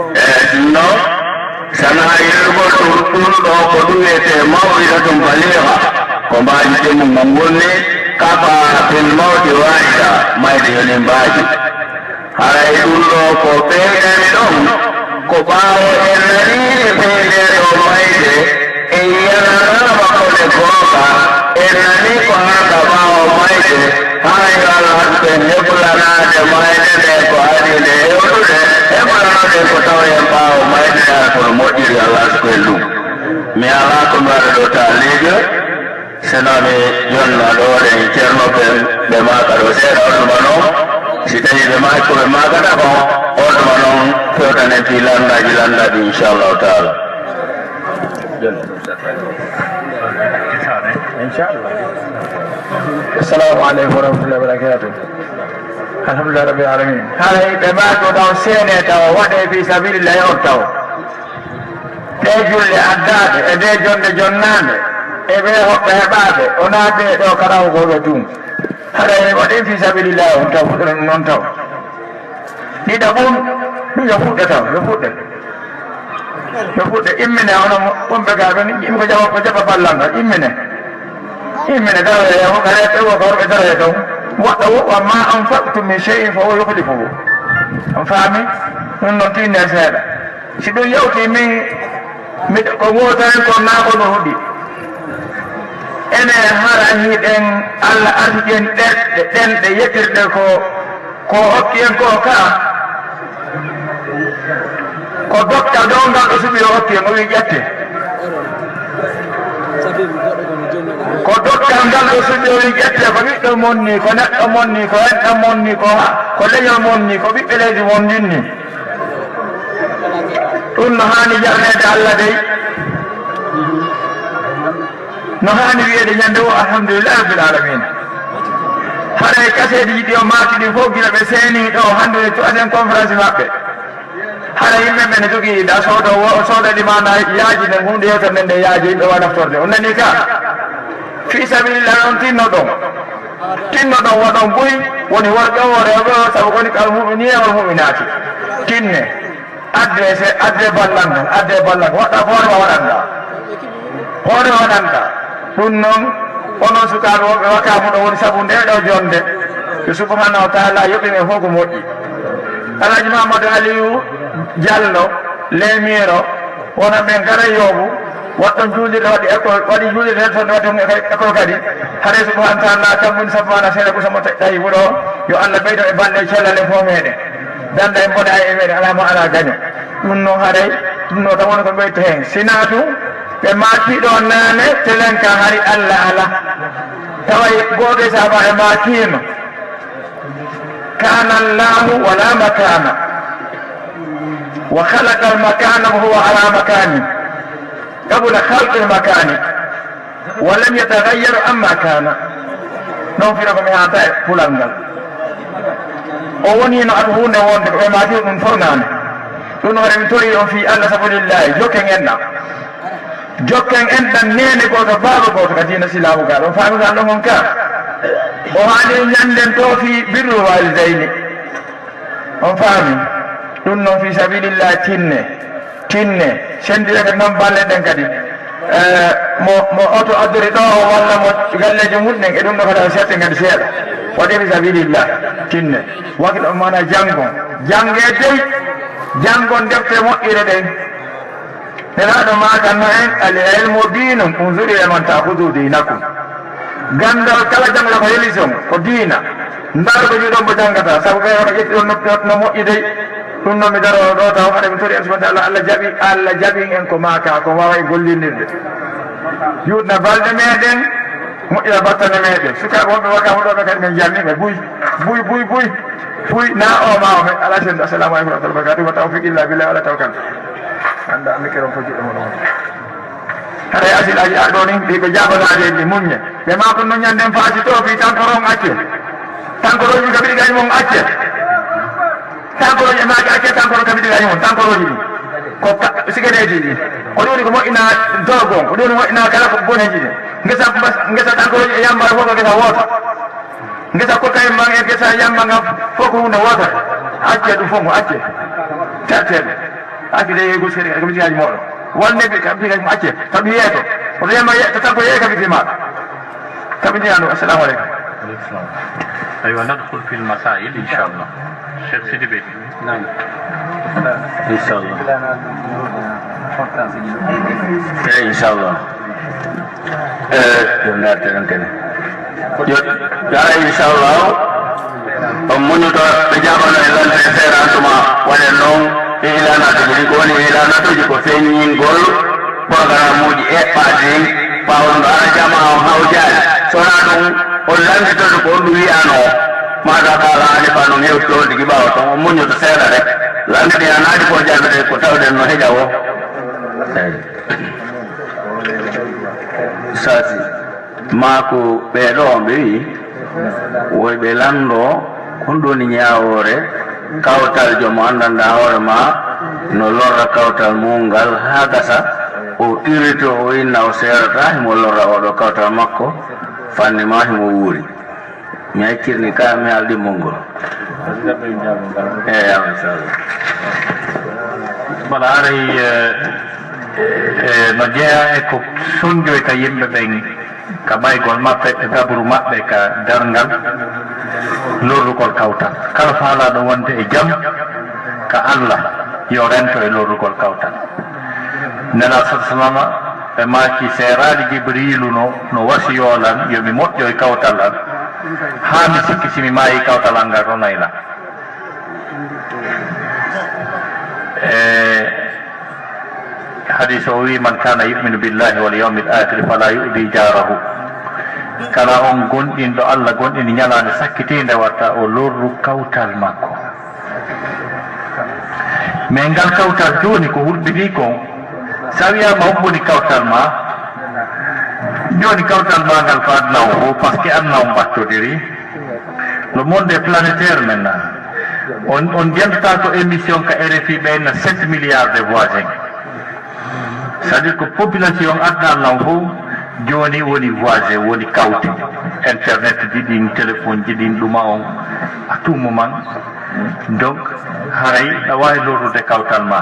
no sana yergol ɗum ɗo ko ɗum wiyete maw'idatum baliga ko mbaaji ɗemum mo ngonni kafa fil mawti wahida mayde yoni mbaaji haray ɗum ɗo ko ɓeydani ɗon ko ɓaawo en naniɗe feede ɗo mayde en yananama kode gooka en nani ko harta ɓaawo mayde hay Allah hatɓe heblanade mayde nde ko adi nde hewtude heblanade ko tawa en ɓaawo mayde kono moƴƴiri Allah koye ɗum mi ala ko mbaɗa ɗo taalijo seno mi jonna ɗo ɗen ceerno ɓe maaka ɗo seeɗa oɗuma noon si tawi ɓe maaki koɓe maakata ko oɗuma noon fewtanen fi landaji landaɗi inchallahu taala inchallah. Assalamu aleykum wa rahmatullahi wa barakatuh. Alhamdulillah rabbil alamin. Hala ɓe mbaɗo taw seene taw waɗe fi sabilillahi on taw ɗe julɗe addaɓe e nde jonde jonnade e ɓe hoɓɓe heɓaɓe o naatɓe ɗo karaw goɗo tum haɗa e waɗe fi sabilillahi on taw fuɗɗo noon taw ɗiɗa ɓum ɗum yo fuɗɗe taw yo fuɗɗe immine hono wonɓe gaɓe yimɓe ko jaɓa ballanga immine taw e hoɓare ɓewo ko worɓe dara e taw waɗɗo wa ma anfaqtum min shay'in fa huwa yukhlifuhu on faami ɗum noon tinne seeɗa si ɗum yawti mi ko wotaren ko naako no huɗi ene hara hiɗen Allah artiɗen ɗerɗe ɗenɗe yettirɗe ko hokki en ko ka ko dokta ɗo ngal ɗo suɓi o hokki en o wi ƴette ko dokkal ngal ɗo suɓi o wi ƴette ko ɓiɗɗo monni ko neɗɗo monni ko enɗam monni ko leñol monni ko ɓiɓɓe leydi mon jinni ɗum no hani jarnede Allah dey no hani wiyede ñande o alhamdulillah rabbil alamin haɗa e kaseji jiɗi o maaki ɗi fof gila ɓe seeni ɗo hande e troisiéme conférence maɓɓe haɗa yimɓe ɓe ne jogii da soodaɗi mana yaaji nden hunde yewtere nden nde yaaji yimɓe wa naftorde on nani ka fi sabilillah on tinno ɗon waɗon boyi woni worɓe o rewɓe o saabu koni kal mumini e wol muminati tinne adde ballangal waɗɗa ko hoorema waɗanɗa ɗum noon onon sukaaɓe wonɓe wakamu ɗo woni sabu nde ɗo jonde yo subhanahu wa taala yoɓimen fof ko moƴƴi Alhaji Mamadou Aliou Diallo leemiro wona ɓen gara yooɓu waɗɗon juulirde waɗi juulirde hen sonde waɗi école kadi haɗa subhanahu wa taala tammuni sabu mana seeɗa ko somo tawi wuuro yo Allah ɓeydo e balɗe cellale fo meɗen danda e mboɗa e meɗen alama ala gaño ɗum noon haɗay ɗum noon tan woni ko ɓeyto hen sinatu ɓe maatiɗo naane telenka hari Allah ala taway goɗo e sahaba e maatima kana Allahu wala makana wa khalaqa al-makana wa huwa ala makani qabla khalqi al-makani wa lam yataghayyar amma kana non fira ko mi hata e pulal ngal o woni no aɗa hunde wonde ɓe maatiɗo ɗum fof naane ɗum noon mi tori on fi Allah sabilillahi jokken enɗan nene goto baaba goto ka dina silamu ga ɗon faami kan ɗon on ka o haali ñanden to fi birrul walidayni on faami ɗum noon fi sabilillah tinne sendireke noon balle ɗen kadi mo oto addori ɗo o walla mo galleji muɗɗen e ɗum ɗo kadi sette kadi seeɗa waɗi fi sabilillah tinne wakil on mana jange dey jangon defte moƴƴire ɗen nelaɗo makanno en al-ilmu dinum unzuri e man ta'khudhu dinakum gandal kala jangla ko helison ko diina ndarɗo jiɗon mo jangata saabu ɓe oɗo ƴetti ɗon no moƴƴi dey ɗum noon mi daro ɗo taw haɗa mi tori en subhanahu wa taala Allah jaɓi en ko maka ko wawa e gollinirde juutna balɗe meɗen moƴƴina battane meɗen sukaɓe wonɓe wakamo ɗo ɓe kadi min janniɓe buy na o ma o ala sen assalamu aleykum wa rahmatullahi wa barakatuh wa tawfiq illa billah wala tawkal anda micron fo jiɗɗo moɗo haɗa e asilaji arɗo ni ɗi ɓe jabanaade ɗi muñe ɓe ma ko no ñanden faasi to fi tankoron acce tankoroji kabiɗi gañi mon acce tankoroji maake acce tankoro kabiɗi gañi mon tankoroji ɗi ko siganeji ɗi ko ɗum woni ko moƴƴina dogon ko ɗum woni moƴƴina kala ko boneji ɗi ngesa tankoroji e yamba fof ko ngesa woota ngesa kokkayim ma e ngesa yamba ngam fof ko hunde wootare acce ɗum fof mo acce terteɗe accide yeygo seeɗi ko misiyaji moɗo wonde kabiɗi mo acce taw ɗum yeeto oto yamba tanko yeeye kabiti maɗa kabitiyano assalamu aleykum أيوة ندخل في المسائل إن شاء الله شيخ سيدي بيه نعم إن شاء الله إن شاء الله إن شاء الله منذ بجابنا إلى الخير أنتما ولنهم إلى نتجري كوني إلى نتجري كسينين قول programuji eɓɓaden pawon ara jama'a hawjal sonano on landitoto ko on wiyano maga kala ani pano hewto digi ɓawa ton on muñoto seeɗa rek landini anaadi ko jabete ko tawɗen no heƴa o sasi mako ɓeɗo ɓe wi woyɓe lando kon ɗoni ñawore kawtal jomo andanda hoore ma no lorra kawtal mungal ha gasa o irrito o inna o serata himo lorra oɗo kawtal makko fanni ma himo wuuri mi hakkirni ka mi haaldimmo ngol eyi inchallah wala aray no jeeya e ko sonjoy ka yimɓe ɓen ka ɓaygol maɓɓe e gabru maɓɓe ka darngal lorrugol kawtal kala faalaɗo wonde e jaam ka Allah yo rento e lorrugol kawtal nela salama ɓe maaki seeraɗi jibrilu no wasi yolan yomi moƴƴo e kawtal an ha mi sikki simi maayi kawtal an ngal ronayla hadis o wi man kana yuminu billahi wal yawmil akhir fala yu'di jarahu kala on gonɗinɗo Allah gonɗini ñalande sakkitinde watta o lorru kawtal makko mais ngal kawtal joni ko hurɓini kon sa wiyama homboni kawtal ma joni kawtal ma ngal ko adnaw o par ce que adnaw mbattodiri le monde est planétaire maintenant on jentata ko émission ka RFI ɓeyna 7 milliards de voisins c'est à dire que population adnalnaw fof joni woni voisin woni kawte internet jiɗin téléphone jiɗin ɗuma on à tout moment donc haray ɗa wawi lorrude kawtal ma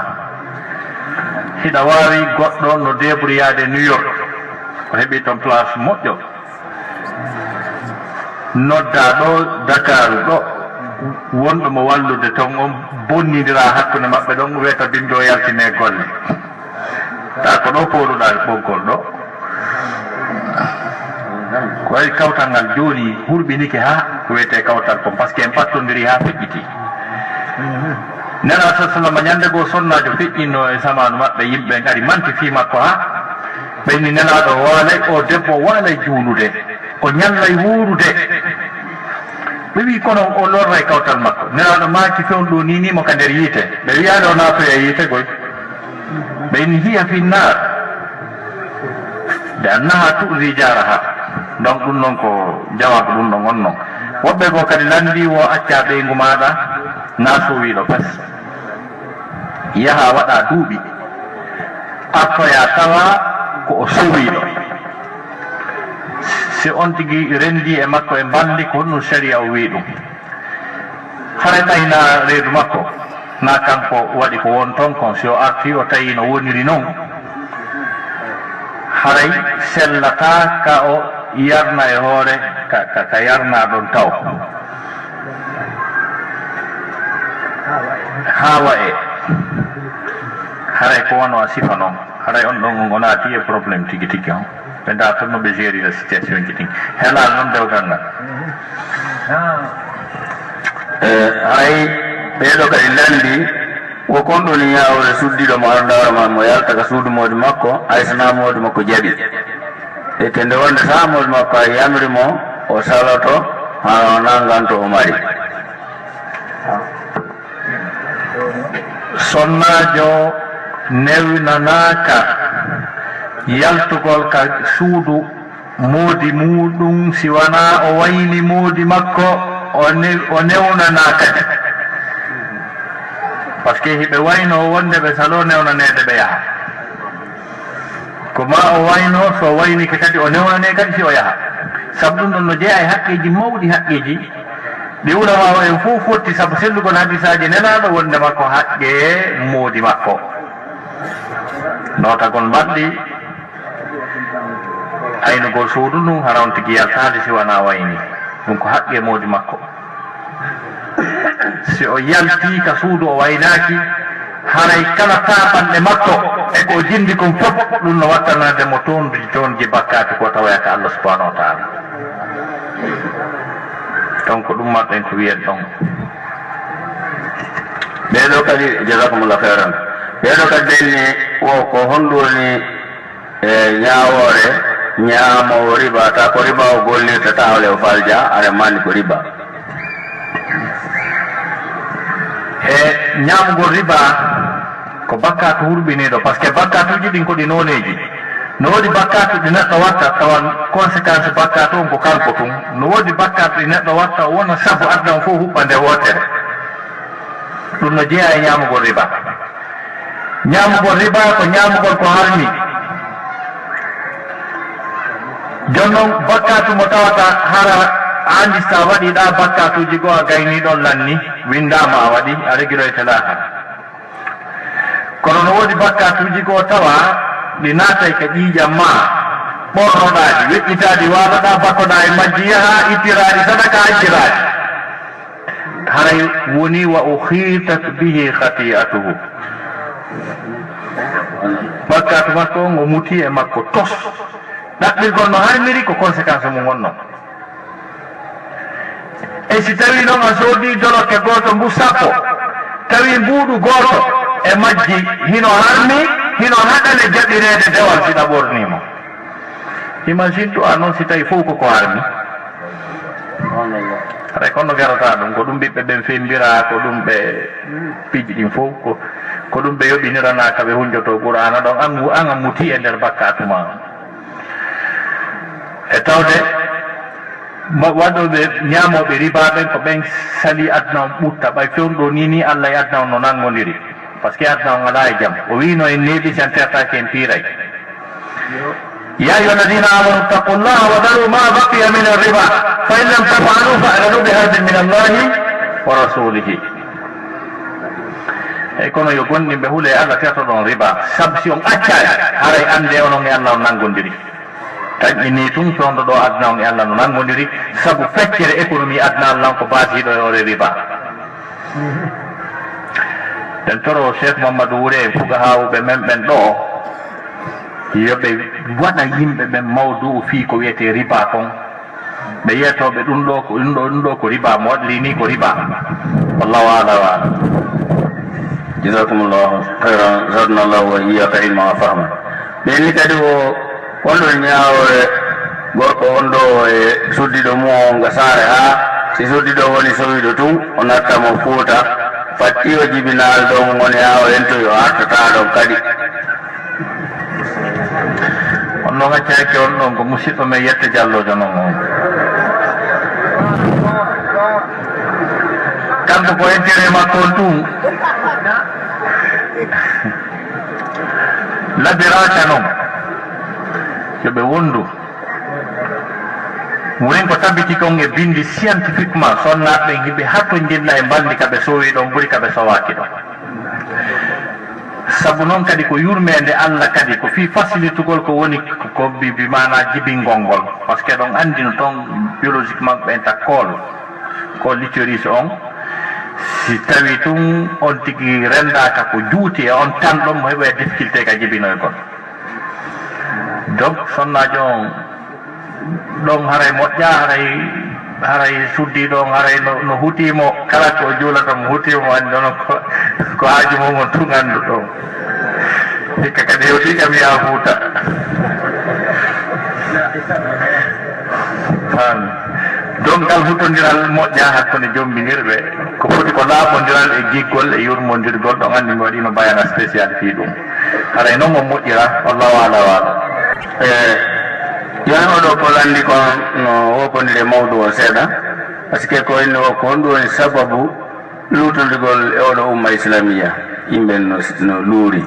hiɗa wawi goɗɗo no débriyade New York o heeɓi toon place moƴƴo nodda ɗo Dakar ɗo wonɗo mo wallude toon on bonnidira hakkude maɓɓe ɗon wiyata bindo yaltine golle ta ko ɗo poɗuɗa ɓoggol ɗo ko wayi kawtal ngal joni hurɓinike ha ko wiyete kawtal kon par ce que en pattodiri ha feƴƴiti nena sa sallam ñande goo sonnajo feƴƴinno e samanu maɓɓe yimɓe gari manti fi makko ha ɓeyni nenaɗo waalay o debbo waalay juulude o ñallay wuurude ɓe wi kono o lorray kawtal makko nenaɗo maaki fewnɗo ninimo ka nder yiite ɓe wiyaade o naatoya yiite goy ɓeyni hiya fi nar de annaha tu'di jaraha donc ɗum noon ko jawabu ɗum ɗon on noon woɓɓe goo kadi landi wo acca ɓeygu maɗa na sowiɗo pas yaha waɗa duuɓi artoya tawa ko o sowiɗo si on tigui rendi e makko e bandi ko honno sharia o wi ɗum hara ɗayna reedu makko na kanko waɗi ko won toon kon si o arti o tawi no woniri noon haray sellata ka o yarna e hoore ka yarna ɗon taw hawa e haray ko wonno a sifa noon haray on ɗon o naati e probléme tigui tigui on ɓe da toon no ɓe géri la situation ji ɗin helal noon dewgal ngal hay ɓeɗo kadi landi wo kon ɗoni ñawore suddiɗo mo arandawara ma mo yalta ka suudu modi makko haysana modi makko jaaɓi e kende wonde sa modi makko a yamri mo o saloto ha o nanganto o mari sonnajo newnanaka yaltugol ka suudu moodi muɗum si wona o wayni moodi makko o newnanakadi par ce que hiɓe wayno wonde ɓe salo newnanede ɓe yaha ko ma o wayno so waynike kadi o newnane kadi si o yaha saabu ɗum ɗon no jeeya e haqqeji mawɗi haqqeji ɗi ulama en fof fotti saabu sellugol hadisaji nenaɗo wonde makko haqqe moodi makko notagol mbaɗɗi aynugol suudu ndun haron tigui yaltade si wona wayni ɗum ko haqqe moodi makko si o yalti ka suudu o waynaki haray kala taɓanɗe makko e ko jindi kon fof ɗum no wattanade mo toonji bakkati ko tawoyaka Allah subahanahu wa taala donc ɗum maɓɓen ko wiyen ɗon ɓeɗo kadi jasakumullah khairan ɓeɗo kadi ɓenni wo ko honɗuni e ñawore ñamowo riba ta ko riba o gollirta tawle o falja aɗa mandi ko riba e ñamgol riba ko bakkatu hurɓiniɗo par ce que bakkatuji ɗin ko ɗi noneji no wodi bakkatu ɗi neɗɗo watta tawan conséquence bakkatu on ko kanko tun no wodi bakkatu ɗi neɗɗo watta wona sabu addan fof huɓɓa nde wotere ɗum no jeeya e ñamugol riba ñamugol riba ko ñamugol ko harmi jonnon bakkatu mo tawata hara andi sa waɗi ɗa bakkatuji goo a gayniɗon lanni windama a waɗi a regiloyte laha kono no wodi bakkatuji goo tawa ɗi natay ka ƴiiƴam ma ɓornoɗaɗi weƴƴitaɗi waloɗa bakkoɗa e majji yaha ittiraɗi sadaka acciraɗi haray woni wa uhitat bihi khati'atuhu bakkatu makko ngo muti e makko tos ɗaɓɓirgol no harmiri ko conséquence mum wonno e si tawi noon a soodi dolokke goto mbu sappo tawi mbuuɗu goto e majji hino harmi hino haɗane jaɓirede dewal si ɗaɓornimo imagine to a noon si tawi fof koko harmi haɗay kono garata ɗum ko ɗum ɓiɓɓe ɓen fembira ko ɗum ɓe piiji ɗin fof ko ɗum ɓe yoɓiniranaka ɓe hunjoto qur'ana ɗon an a muti e nder bakkatuma e tawde waɗoɓe ñamoɓe riba ɓen ko ɓen sali adna on ɓutta ɓay fewɗo ni allah e adna on no nangodiri par ce que adna on ala e jaam o wino en neeɓi sen tertaki en piiray يا أيها الذين آمنوا اتقوا الله وذروا ما بقي من الربا فإن لم تفعلوا فاعلنوا بحرب من الله ورسوله e kono yo gonɗinɓe huule allah tertoɗon riba sabu si on accani haray ande onon e allah no nangodiri taƴƴini tun fewndo ɗo adna on e allah no nangodiri sabu feccere économie adna allah ko basiɗo e ore riba den toro cheikh mamadou woure e fuga hawuɓe men ɓen ɗo yoɓe waɗa yimɓe ɓen mawdou fii ko wiyete riba kon ɓe yiyatoɓe ɗum ɗo ko riba mo waɗli ni ko riba wallahu ala wa ala jazakumullahu khairan zadnallahu wa iyyaka ilma wa fahma ɓeni kadi o wonɗon ñawore gorko on ɗo e suddiɗo mum nga saare ha si suddiɗo woni sowiɗo tun o nattamo fuuta fatti o jibinal ɗon woni ha o ento yo artata ɗon kadi on noon accaki on ɗon ko musidɗo men yette jallojo noon on kanko ko intérêt makko on tun labiraka noon yoɓe wondu wonin ko tabbiti kon e bindi scientifiquement sonnaɓe hiɓe hatto jinna e mbandi kaɓe sowi ɗon ɓuuri kaɓe sowaki ɗon sabu noon kadi ko yurmede allah kadi ko fi facilitugol ko woni ko bi mana jibingol ngol par ce que ɗon andino toon biologiquement ɓenta ko littoris on si tawi tun on tigi rendaka ko juuti e on tan ɗon mo heɓe difficulté ka jibinoygol donc sonnajo on ɗon haray moƴƴa haray suddi ɗon haray no hutimo kala ko juulata mo hutimo andi ɗon ko haaju mum on tun andu ɗon hikka kadi hewti kam ya huuta donc ngal hutodiral moƴƴa hakkude jombinirɓe ko foti ko laaɓodiral e giggol e yurmodirgol ɗon andi mi waɗino bayana spécial fi ɗum haray noon mo moƴƴira wallahu ala wala joni oɗo ko landi ko no woppodire mawdu o seeɗa par ce que ko inni o ko honɗum woni sababu lutodigol e oɗo umma islamia yimɓe no luuri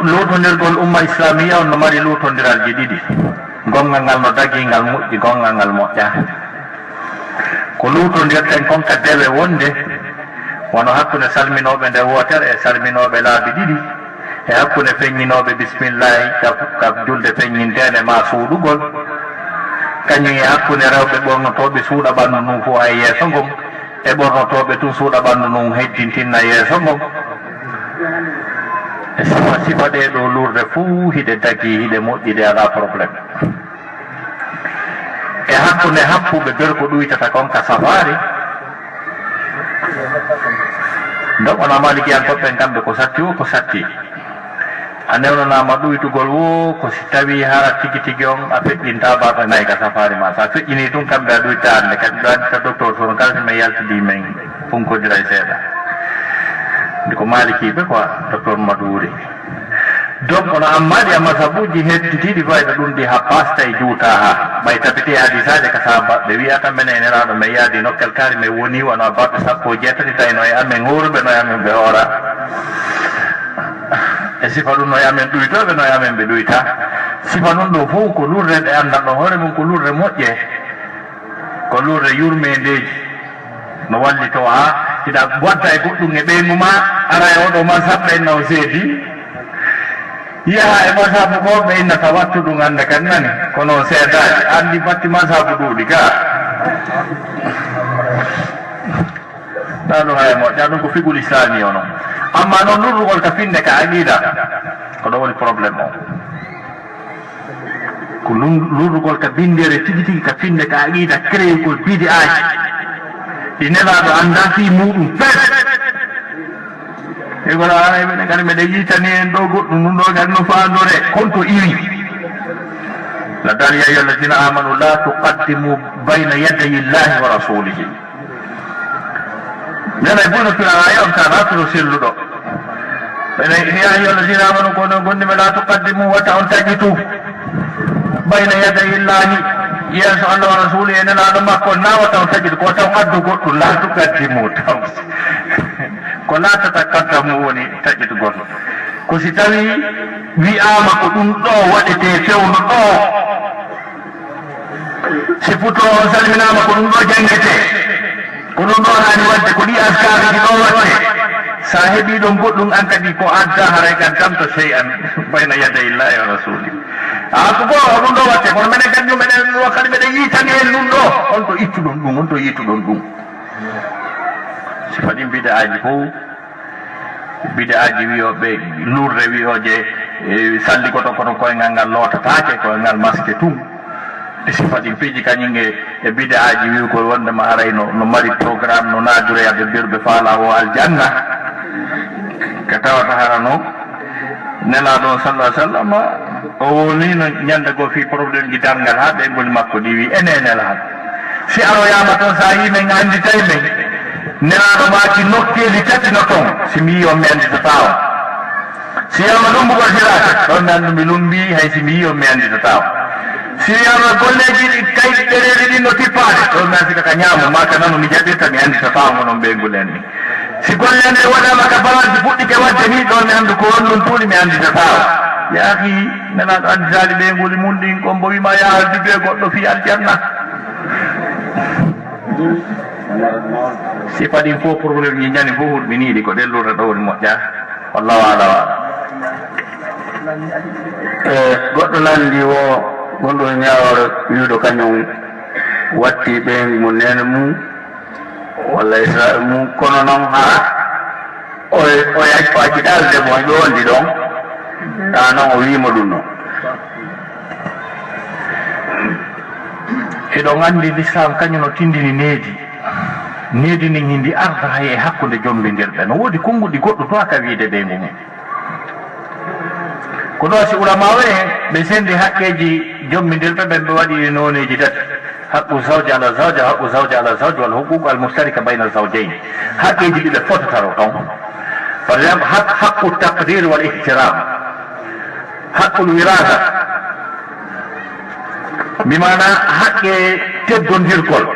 lutodirgol umma islamia on no mari lutodiralji ɗiɗi gongal ngal no dagi ngal moƴƴi gongal ngal moƴƴa ko lutodirten kon ka dewe wonde wono hakkude salminoɓe nde wootere e salminoɓe laabi ɗiɗi e hakkude feññinoɓe bisimillahi ka julde feññintede ma suuɗugol kañum e hakkude rewɓe ɓornotoɓe suuɗa ɓandu num fo hay yeeso ngon e ɓornotoɓe tun suuɗa ɓandu num heddintinna yeeso ngon e sifa ɗe ɗo lurde fuu hiɗe dagi hiɗe moƴƴiɗe ala probléme e hakkude happuɓe berko ɗuytata kon ka safari donc ona malikiyan toɓɓen kamɓe ko satti o ko satti a newnanama ɗuytugol wo ko si tawi hara tigi tigi on a feƴƴinta baɗo nayi ka safari ma sa feƴƴini ɗum kamɓe a ɗuyta ande kadi ɗo andi ka docteur sono kalsi men yaltidi men funkodiray seeɗa ndiko maliki be quoi docteur Madouri donc ono ammadi amma sabuji hedditiɗi fayda ɗum ɗi ha pasta e juuta ha ɓay tabiti hadisaje ka sahaba ɓe wiyata men eneraɗo min yaadi nokkel kaari min woni wona balɗe 17 tawino e amen hurɓe no amen ɓe hoora e sifa ɗum no amen ɗuytoɓe no amen ɓe ɗuyta sifa ɗum ɗo fof ko lurde ɗe andanɗo hoore mum ko lurde moƴƴe ko lurde yurmedeji no wallito ha hiɗa wadda e goɗɗum e ɓeygu ma ara e oɗo masabɓe en naw seedi yaha e masabu ko ɓe innata wattu ɗum hande kan nani kono seedaji andi batti masabu ɗuuɗi ga ɗaɗum hay moƴƴa ɗum ko figul islami o noon amma noon lurrugol ka finde ka aqida ko ɗo woni probléme o ko lurrugol ka bindere tigi tigi ka finde ka aqida créé-gol biidi aji ɗi nelaɗo anda fi muɗum fet e gono ana minen kadi mbiɗa yitani en ɗo goɗɗum ɗum ɗo kadi no fandore konto iri laddal ya ayyuha alladina amanu la tuqaddimu bayna yadayi illahi wa rasulihi nana e bono firaya on ka natoro selluɗo ene ya ayyuha alladina amanu kono gondime la tuqaddimu wata on taƴitu bayna yadayi illahi yeeso allah wa rasuli e nenaɗo makko nawata on taƴitu ko taw addu goɗɗum la tuqaddimu taw ko laatata kaddamu woni taƴƴitugol ko si tawi wi'ama ko ɗum ɗo waɗete fewno ɗo si futo on salminama ko ɗum ɗo jangete ko ɗum ɗo hani wadde ko ɗi askariji ɗo watte sa heeɓi ɗon goɗɗum an kadi ko adda haray gaddamto sey an bayna yada illahi wa rasuli ko goo ɗum ɗo watte kono minen kadi meɗen wakkati meɗen yitani en ɗum ɗo on to ittuɗon ɗum on to yittuɗon ɗum sifa ɗin bide aji fof bide aji wiyoɓe lurde wiyoje salligoto koto koyngal ngal lootatake koyngal maske tum e sifa ɗin piiji kañinge e bide aji wi ko wondema aray no mari programme no naadureyade mbirɓe faala o aljanna ka tawata hara noon nelaɗon sallah sallam o woni no ñande goo fi probléme ji dargal ha ɓeygol makko ɗi wi ene nelaɗo si aroyama toon sa yi men anditay men nelaɗo maki nokkeli tati no toon si mi yi on mi anditata o si yama lumbugol sirata ɗon mi andu mi lumbi hay si mi yi on mi anditata o si wiyama golleji kay ɗereɗi ɗin no tippade ɗon mi ansika ka ñaamo maka nanu mi jaɓirta mi anditata o onon ɓeygol en ni si golle nde waɗama ka balance fuɗɗike wadde ni ɗon mi andu ko on ɗum tuuɗi mi anditata o yaaki nelaɗo anditali ɓeygoli mum ɗin kon bo wima yahaldi be goɗɗo fi aljanna si paɗin fof probléme ñi ñani fof hurɓiniɗi ko ɗellurde ɗo woni moƴƴa wallahu ala wala goɗɗo nandi o gonɗo ñawore wiiɗo kañum watti ɓeygu mo nene mum walla israel mum kono noon ha o acciɗalde mo ƴondi ɗon ta noon o wima ɗum noon eɗon andi l'islam kañum no tindini needi ndin hindi arda hay e hakkude jombindirɓe no woodi konnguɗi goɗɗo to aka wiide ɓeygu mum ko ɗo si ulama o en ɓe sendi haqqeji jombindirɓe ɓen ɓe waɗi noneji tati haqqu zawja ala zawja haqqu zawja ala zawja wal huquq al mustarika bayna zawjayn haqqeji ɗi ɓe fotataro ton par exemple haqqu taqdir wal ihtiram haqqul wirasa bimana haqqe teddondirgol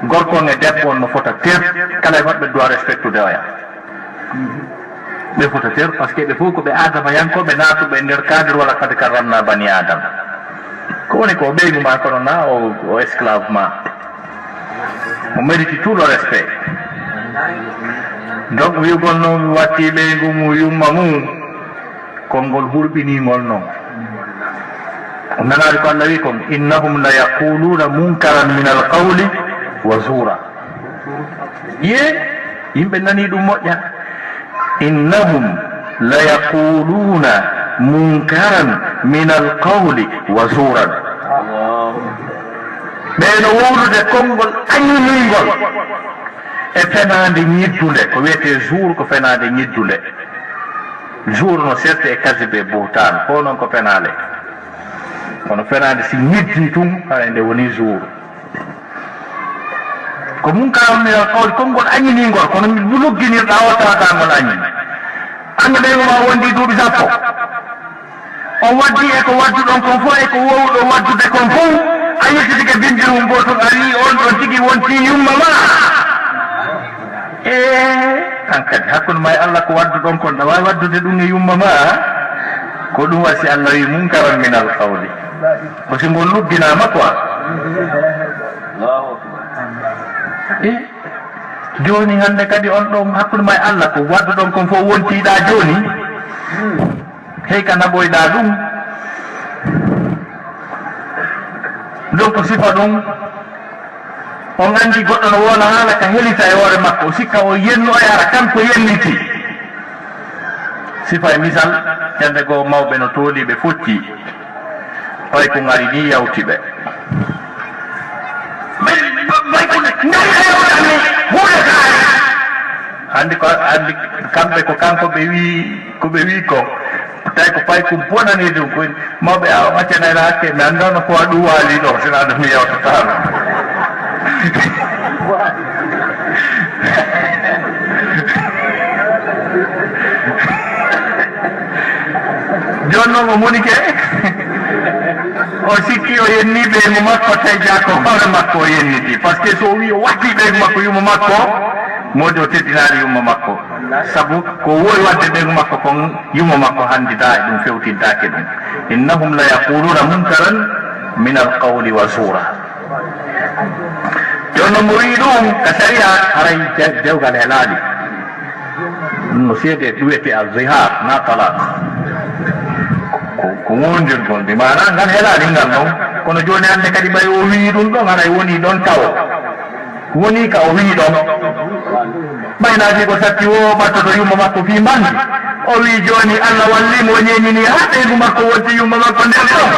gorkon e debbo on no fota ter kala e maɓɓe doit respectude oya ɓe fota ter par ce que ɓe fof ko ɓe adama yankoɓe natuɓe e nder cadre walla kadi karranna bani adama ko woni ko ɓeygu ma kono na o esclave ma o mérite tout le respect donc wiugol noon watti ɓeygu mum yumma mum konngol hurɓiningol noon nanaari ko allah wi kon innahum la yaquluna munkaran min alqawli wa zura ye yimɓe nani ɗum moƴƴa innahum la yaquluna munkaran min alqawli wa zuran ɓeyno wowrude konngol añiningol e fenade ñiddude ko wiyete jour ko fenade ñiddude jour no serte e kasibe boutan fo noon ko fenale kono fenade si ñiddi tum hay nde woni jour ko munkaram min alqawli konngol añiningol kono lugginirɗa o tawatangol añini ande ɓe ma wondi duuɓi sappo on waddi e ko wadduɗon kon fof e ko wowɗo waddude kon fof a yettitike bindirum gotol a wi on ɗon tigi wonti yumma ma an kadi hakkude ma e Allah ko wadduɗon kon ɗa wawi waddude ɗum e yumma ma ko ɗum wasi Allah wi munkaran min al qawli ko si ngol lubbinama quoi joni hande kadi on ɗon hakkude ma e Allah ko wadduɗon kon fof wontiɗa joni hey ka naɓoyɗa ɗum donc sifa ɗum on andi goɗɗo no wona haala ka helita e hoore makko o sikka o yenno e ara kanko yenniti sifa e misal ñande goo mawɓe no tooli ɓe focci pay ko ngari ni yawti ɓe andi kamɓe ko kanko ɓe wi ko ɓe wi ko tawi ko pay ko bonani ɗum ko mawɓe a maccanayno hakke mi anndono ko a ɗum waali ɗo sina ɗum mi yewtatano joni noon o monike o sikki o yenni ɓeygu makko tawi jako hoore makko o yenniti par ce que so wi o watti ɓeygu makko yumma makko modi o teddinari yumma makko sabu ko wowi wadde ɓeygu makko kon yumma makko handida e ɗum fewtintake ɗum innahum la yaquluna munkaran min alqawli wa sura joni noon mo wi ɗum ka saria haray dewgal helali ɗum no seede ɗuwete a zihar na talak ko wondirgol de mana ngal helani ngal noon kono joni hande kadi ɓay o wi ɗum ɗon haray woni ɗon taw woni ka o wi ɗon ɓaynaji ko satti o ɓattoto yumma makko fi bandi o wi joni Allah wallimo o ñeñini ha ɓeygu makko wonti yumma makko nder ɗon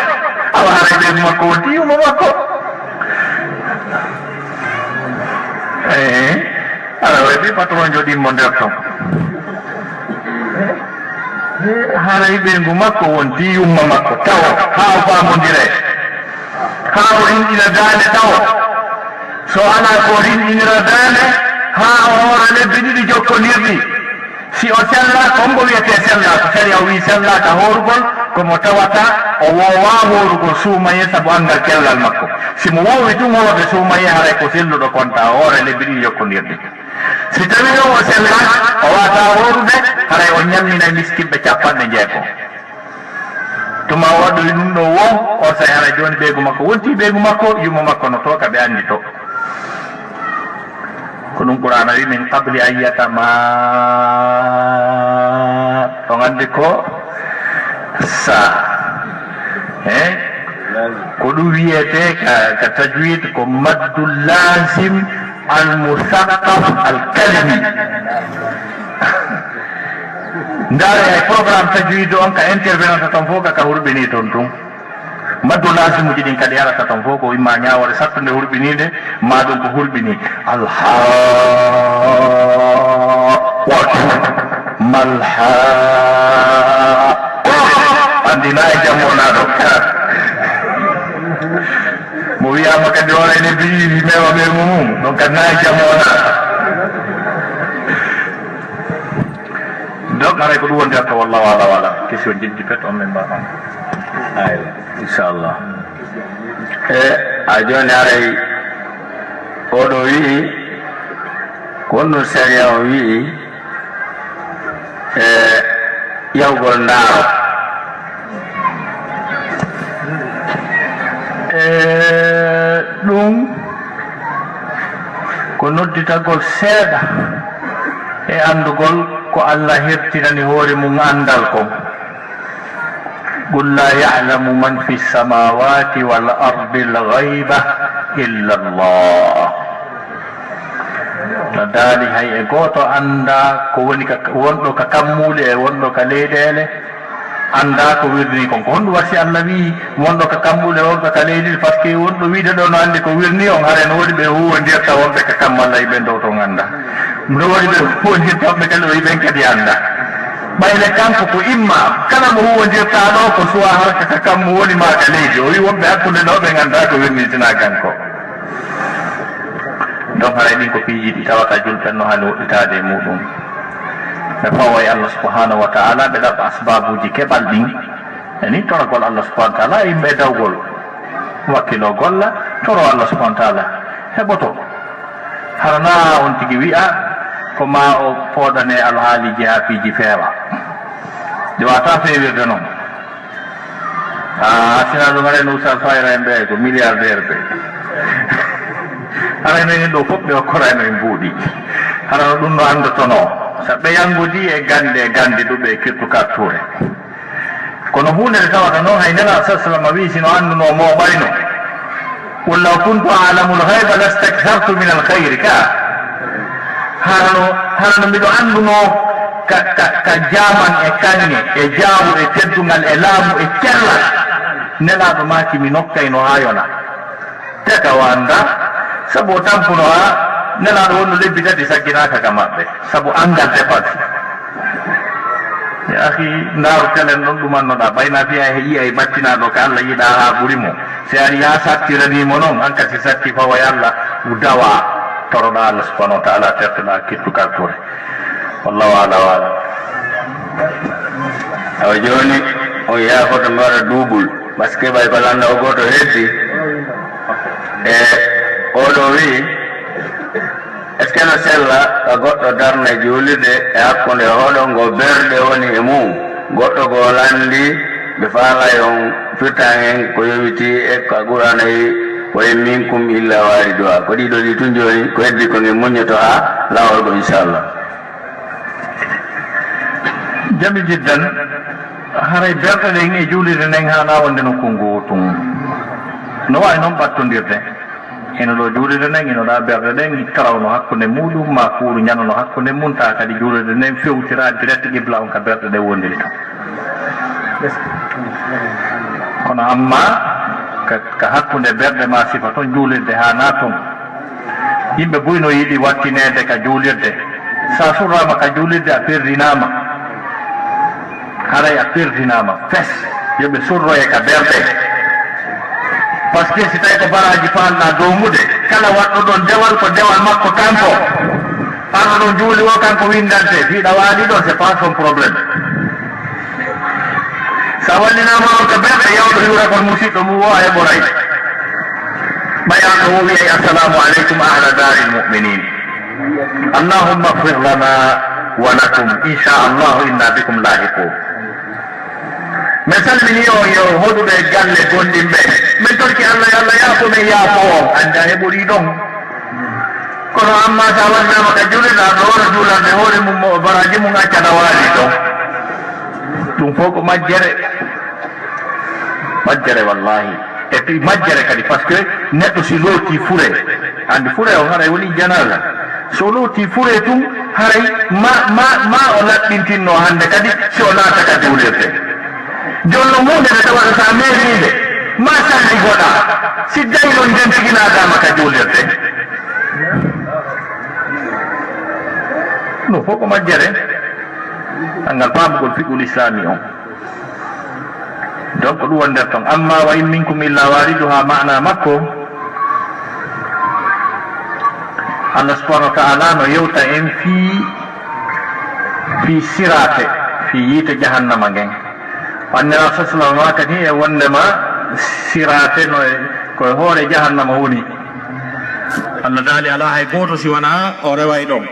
awa haray ɓeygu makko wonti yumma makko ala waɗi patron joɗinmo nder ton haray ɓeygu makko wonti yumma makko tawa ha o famodire ha o rinɗina dande tawa so ala ko rinɗinira dande ha o hoora lebbi ɗiɗi jokkodirɗi si o sella kongo wiyete sellaka sari o wi sellaka horugol komo tawata o wowa horugol suumaye saabu angal kellal makko simo wowi tun hoorde suumaye haray ko selluɗo konta o hoora lebbi ɗiɗi jokkodirɗi si tawi ɗo o sella o wata horude haray o ñammina miskitɓe 90 tuma waɗo ɗum ɗo wo o sayi haray joni ɓeygu makko wonti ɓeygu makko yumma makko no to kaɓe andi to ko ɗum qur'ana wi min qabli an yatama on andi ko sa ko ɗum wiyete ka tajwid ko maddu lazim al musaqqaf al kalimi ndaare ay programme tajwid on ka intervenanta ton fof ka hurɓini toon tun maddu lasimuji ɗin kadi arata ton fof ko imma ñawore sattude hurɓinide ma ɗum ko hurɓini alha malha andina e jammonaɗo mo wiyama kadi orene mbi mewa ɓe mumum donc kadi na e jammona donc aray ko ɗum wondirta wallahu ala wala question jiɗɗi pet on min mbaɗon aywa inchallah a joni aray oɗo wii ko wonɗum séria o wii yawgol ndaaro ɗum ko nodditagol seeɗa e andugol ko Allah hertinani hoore mum andal kon qul la ya'lamu man fi samawati wal ardi al ghaiba illa Allah no daali hay e goto anda ko woni ka wonɗo ka kammule e wonɗo ka leyɗele anda ko wirni kon ko honɗum wasi Allah wi wonɗo ka kammule wonɗo ka leyɗele par ce que wonɗo wiide ɗo no andi ko wirni on haren woodi ɓe huwodirta wonɓe ka kammalla yiɓen dow ton anda no waɗi ɓe huwodirta wonɓe kadi o yiɓen kadi anda ɓayle kanko ko imma kala mo huwodirta ɗo ko suwa harka ka kammo woni ma ka leydi o wi wonɓe hakkude ɗo ɓe ganda ko wirnitina kanko donc haray ɗin ko piiji ɗi tawata julɓen no hani woɗɗitade e muɗum ɓe fawoye Allah subhanahu wa ta'ala ɓe ɗaɓa asbabuji keɓal ɗin eni toragol Allah subhanahu wa ta'ala yimɓe dawgol wakkilo golla toro Allah subhanahu wa ta'ala heɓoto harana on tigi wi'a ko ma o poɗane alhaaliji ha piiji feewa ɗi wata fewirde noon sina ɗum aɗa usal fayra en ɓe ko milliardaire ɓe harano en ɗo fof ɓe okkorano en mbuuɗi harano ɗum no andotono so ɓe yangudi e gandi ɗuɓe e kirtuka toure kono hunde nde tawata noon hay nela sa sallam wi sino anduno mo ɓayno qul law kuntu alamu lhayba lastakhartu min alkhayri ka harano mbiɗo anduno ka jaman e kanŋe e jaamu e teddugal e laamu e cellal nelaɗo maki mi nokkayno ha yona teka wanda sabu o tampuno ha nelaɗo wonno lebbi tati sagginaka ka maɓɓe sabu angal dépense ya akhi ndaaru telen ɗon ɗumannoɗa ɓayna fiya he yiya e ɓattinaɗo ko Allah yiɗa ha ɓuuri mo si ari ya sattiranimo noon hanka si satti fawa Allah dawa toroɗa Allah subhanahu wa ta'ala tertoɗa kittukal toure wallahu ala wa alam awa joni o yafoto mi waɗa duubul par ce que ɓay ko landa o goto heddi e oɗo wi est ce que no sella ka goɗɗo darna juulirde e hakkude hoɗon ngo berɗe woni e mum goɗɗo ko landi ɓe faalay on firtan hen ko yowiti e ko ɓuranayi koye minkum illa wariduha ko ɗiɗo ɗi tun joni ko heddi ko nge muñoto ha lawol go inchallah jami jiddan haray berɗe ɗen e juulirde nden hana wonde no kongo tun no wawi noon ɓattodirde eno ɗo juulirde nden eno ɗa berɗe ɗen tarawno hakkude muɗum ma kuuru ñanono hakkude mum ta kadi juulirde nden fewtira direct qibla on ka berɗe ɗe wondiri tan kono amma ka hakkude berɗe ma sifa toon juulirde ha na toon yimɓe buyno yiɗi wattinede ka juulirde sa surrama ka juulirde a perdinama haray a perdinama fes yoɓe surroye ka berɗe par ce que si tawi ko baraji falɗa dowmude kala waɗɗo ɗon dewal ko dewal makko kanko arɗo ɗon juuli o kanko windante fiiɗa waali ɗon c'est pas son probléme sa wallinama on ko berɗe yawɗo yura kon musidɗo mum o a heɓoray ɓayanɗo o wiyay assalamu aleykum ahla dari lmuminin allahumma fir lana wa lakum inchallahu inna bikum lahiqun min salmini o yo hoɗuɓe galle gonɗinɓe min torki Allah yo Allah yaafo men yaafo on andi a heɓori ɗon kono amma sa wallinama ka juulirɗa ɗo wora juularde hoore mum baraji mum accana waali ɗon ɗum fof ko majjere wallahi et puis majjere kadi par ce que neɗɗo si looti fure andi fure o haray woni janaza so looti fure tum haray ma o laɓɓintinno hande kadi si o naata ka juulirde jonno munde nde tawata sa meeride ma salli goɗa si daynon nden tiginaadama ka juulirde no fof ko majjere angal paamugol fiqul islami on donc ɗum won nder ton amma wa in minkum illa wariduha mana makko Allah subhanahu wa ta'ala no yewta en fi sirate fi yiite jahannama ngen wannira sa sallam ma kadi e wondema sirate no koye hoore jahannama woni Allah daali ala hay goto si wona o reway ɗon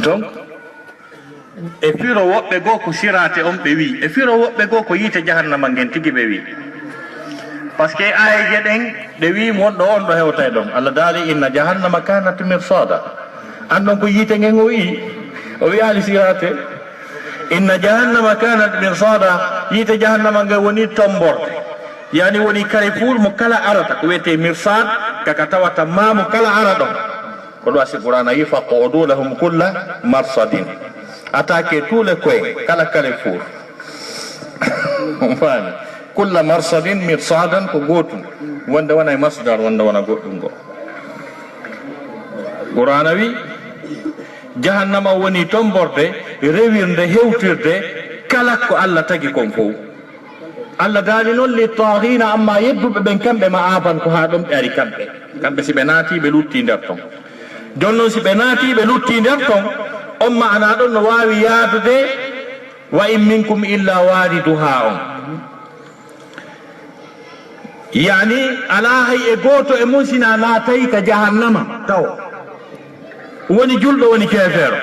donc e firo woɓɓe goo ko sirate on ɓe wi e firo woɓɓe goo ko yiite jahannama ngen tigi ɓe wi par ce que ayeje ɗen ɗe wi wonɗo on ɗo hewta ɗon Allah daali inna jahannama kanat mirsada andon ko yiite ngen o wi ali sirate inna jahannama kanat mirsada yiite jahannama ngen woni tomborde yani woni carrefour mo kala arata ko wiyete mirsad kaka tawata ma mo kala ara ɗon ko ɗo asi qur'ana yi faqudu lahum kulla marsadin attaqué tous les coins kala carrefour on faami kulla marsadin mirsadan ko gotum wonde wona e masdar wonde wona goɗɗum go qur'ana wi jahannama woni tomborde rewirde hewtirde kala ko Allah tagi kon fof Allah daali noon li tahina amma yedduɓe ɓen kamɓe ma aban ko ha ɗon ɓe ari kamɓe si ɓe naati ɓe lutti nder ton jonnon si ɓe naati ɓe lutti nder ton on ma'ana ɗon no wawi yaadude wa in minkum illa wariduha on yani ala hay e goto e mum sina naatayi ka jahannama taw woni julɗo woni kefeero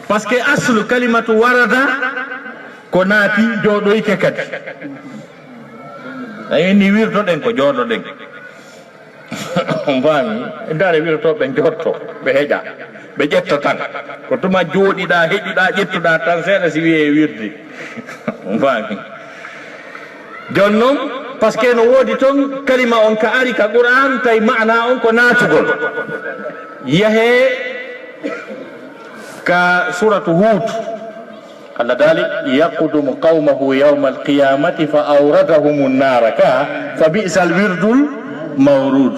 par ce que aslu kalimatu warada ko naati jooɗoyke kadi ayini wirtoɗen ko jooɗoɗen on faami dare wirtoɓe jotto ɓe heƴa ɓe ƴetta tan ko tuma jooɗiɗa heƴuɗa ƴettuɗa tan seeɗa si wiye wirdi on faami jon noon par ce que no woodi toon kalima on ka ari ka qur'an tawi mana on ko naatugol yahe ka suratu hud Allah dali yaqudumu qawmahu yawma alqiyamati fa awradahum an-nara ka fa bi'sa al-wirdul mawrud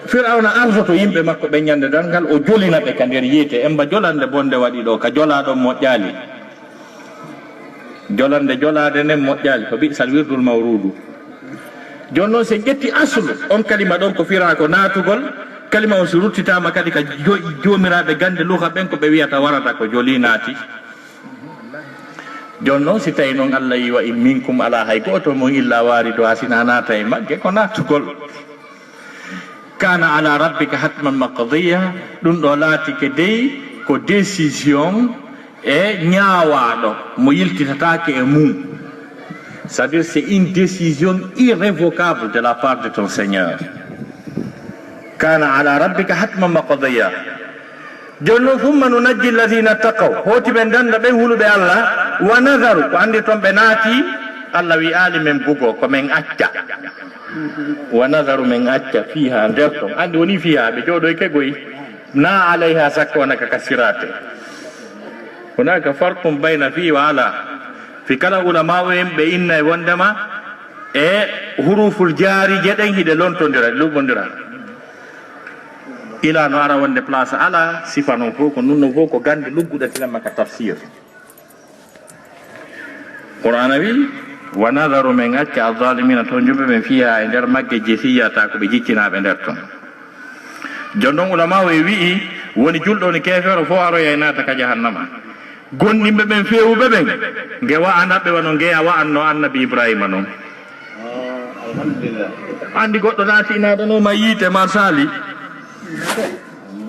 Fir'auna arsoto yimɓe makko ɓe ñande dangal o jolina ɓe ka nder yiite emba jolande bonde waɗi ɗo ka jolaɗo moƴƴali jolande jolade nden moƴƴali fa bi'sa al-wirdul mawrudu joni noon sen ƴetti aslu on kalima ɗon ko fira ko naatugol kalima on si ruttitama kadi ka jomiraɓe gande luka ɓen ko ɓe wiyata warata ko joli naati joni noon si tawi noon Allah yi wa in minkum ala hay goto mon illa warido ha sina naata e magge ko naatugol kana ala rabbika hatman maqdiya ɗum ɗo laatike dey ko décision e ñaawaɗo mo yiltitatake e mum c'est-à-dire c'est une décision irrévocable de la part de ton Seigneur كان على ربك حتما مقضيا جنو ثم ننجي الذين اتقوا هوتي بن دان بن هولو be Allah wa nazaru ko andi ton be naati Allah wi ali men bugo ko men acca wa nazaru men acca fiha derton andi woni fiha be jodo ke goyi na alaiha sakona ka kasirate hunaka farqun bayna fi wa ala fi kala ulama be inna wondama e huruful jari jeden hide lontondira lubondira ila no ara wonde place ala sifa non fof ko nunno fof ko gande lugguɗa tilamma ka tafsir qur'ana wi wa nadaru men acca alzalimina to jumɓe ɓen fiya e nder magge jesiyata ko ɓe jiccinaɓe nder ton jon ɗon ulama o wi'i woni julɗo ni kefeero fof aroya e naata ka jahannama gonɗinɓe ɓen fewuɓe ɓen nge wa'anaɓe wano ngeya wa'anno annabi ibrahima noon andi goɗɗo naati inaɗanoma yiite ma sali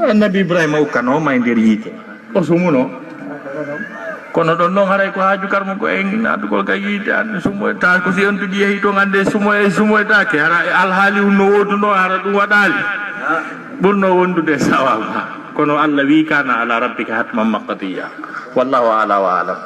annabi ibrahima ukkanoma e nder yiite o sumuno kono ɗon noon haray ko haaju karmo ko en naatugol ka yiite ande sumoyta ko si entuji yeehi toon ande sumoytake hara alhaali no woduno hara ɗum waɗali ɓurno wondude sawaba kono Allah wi kana ala rabbika hatman maqdiya wallahu ala wa alam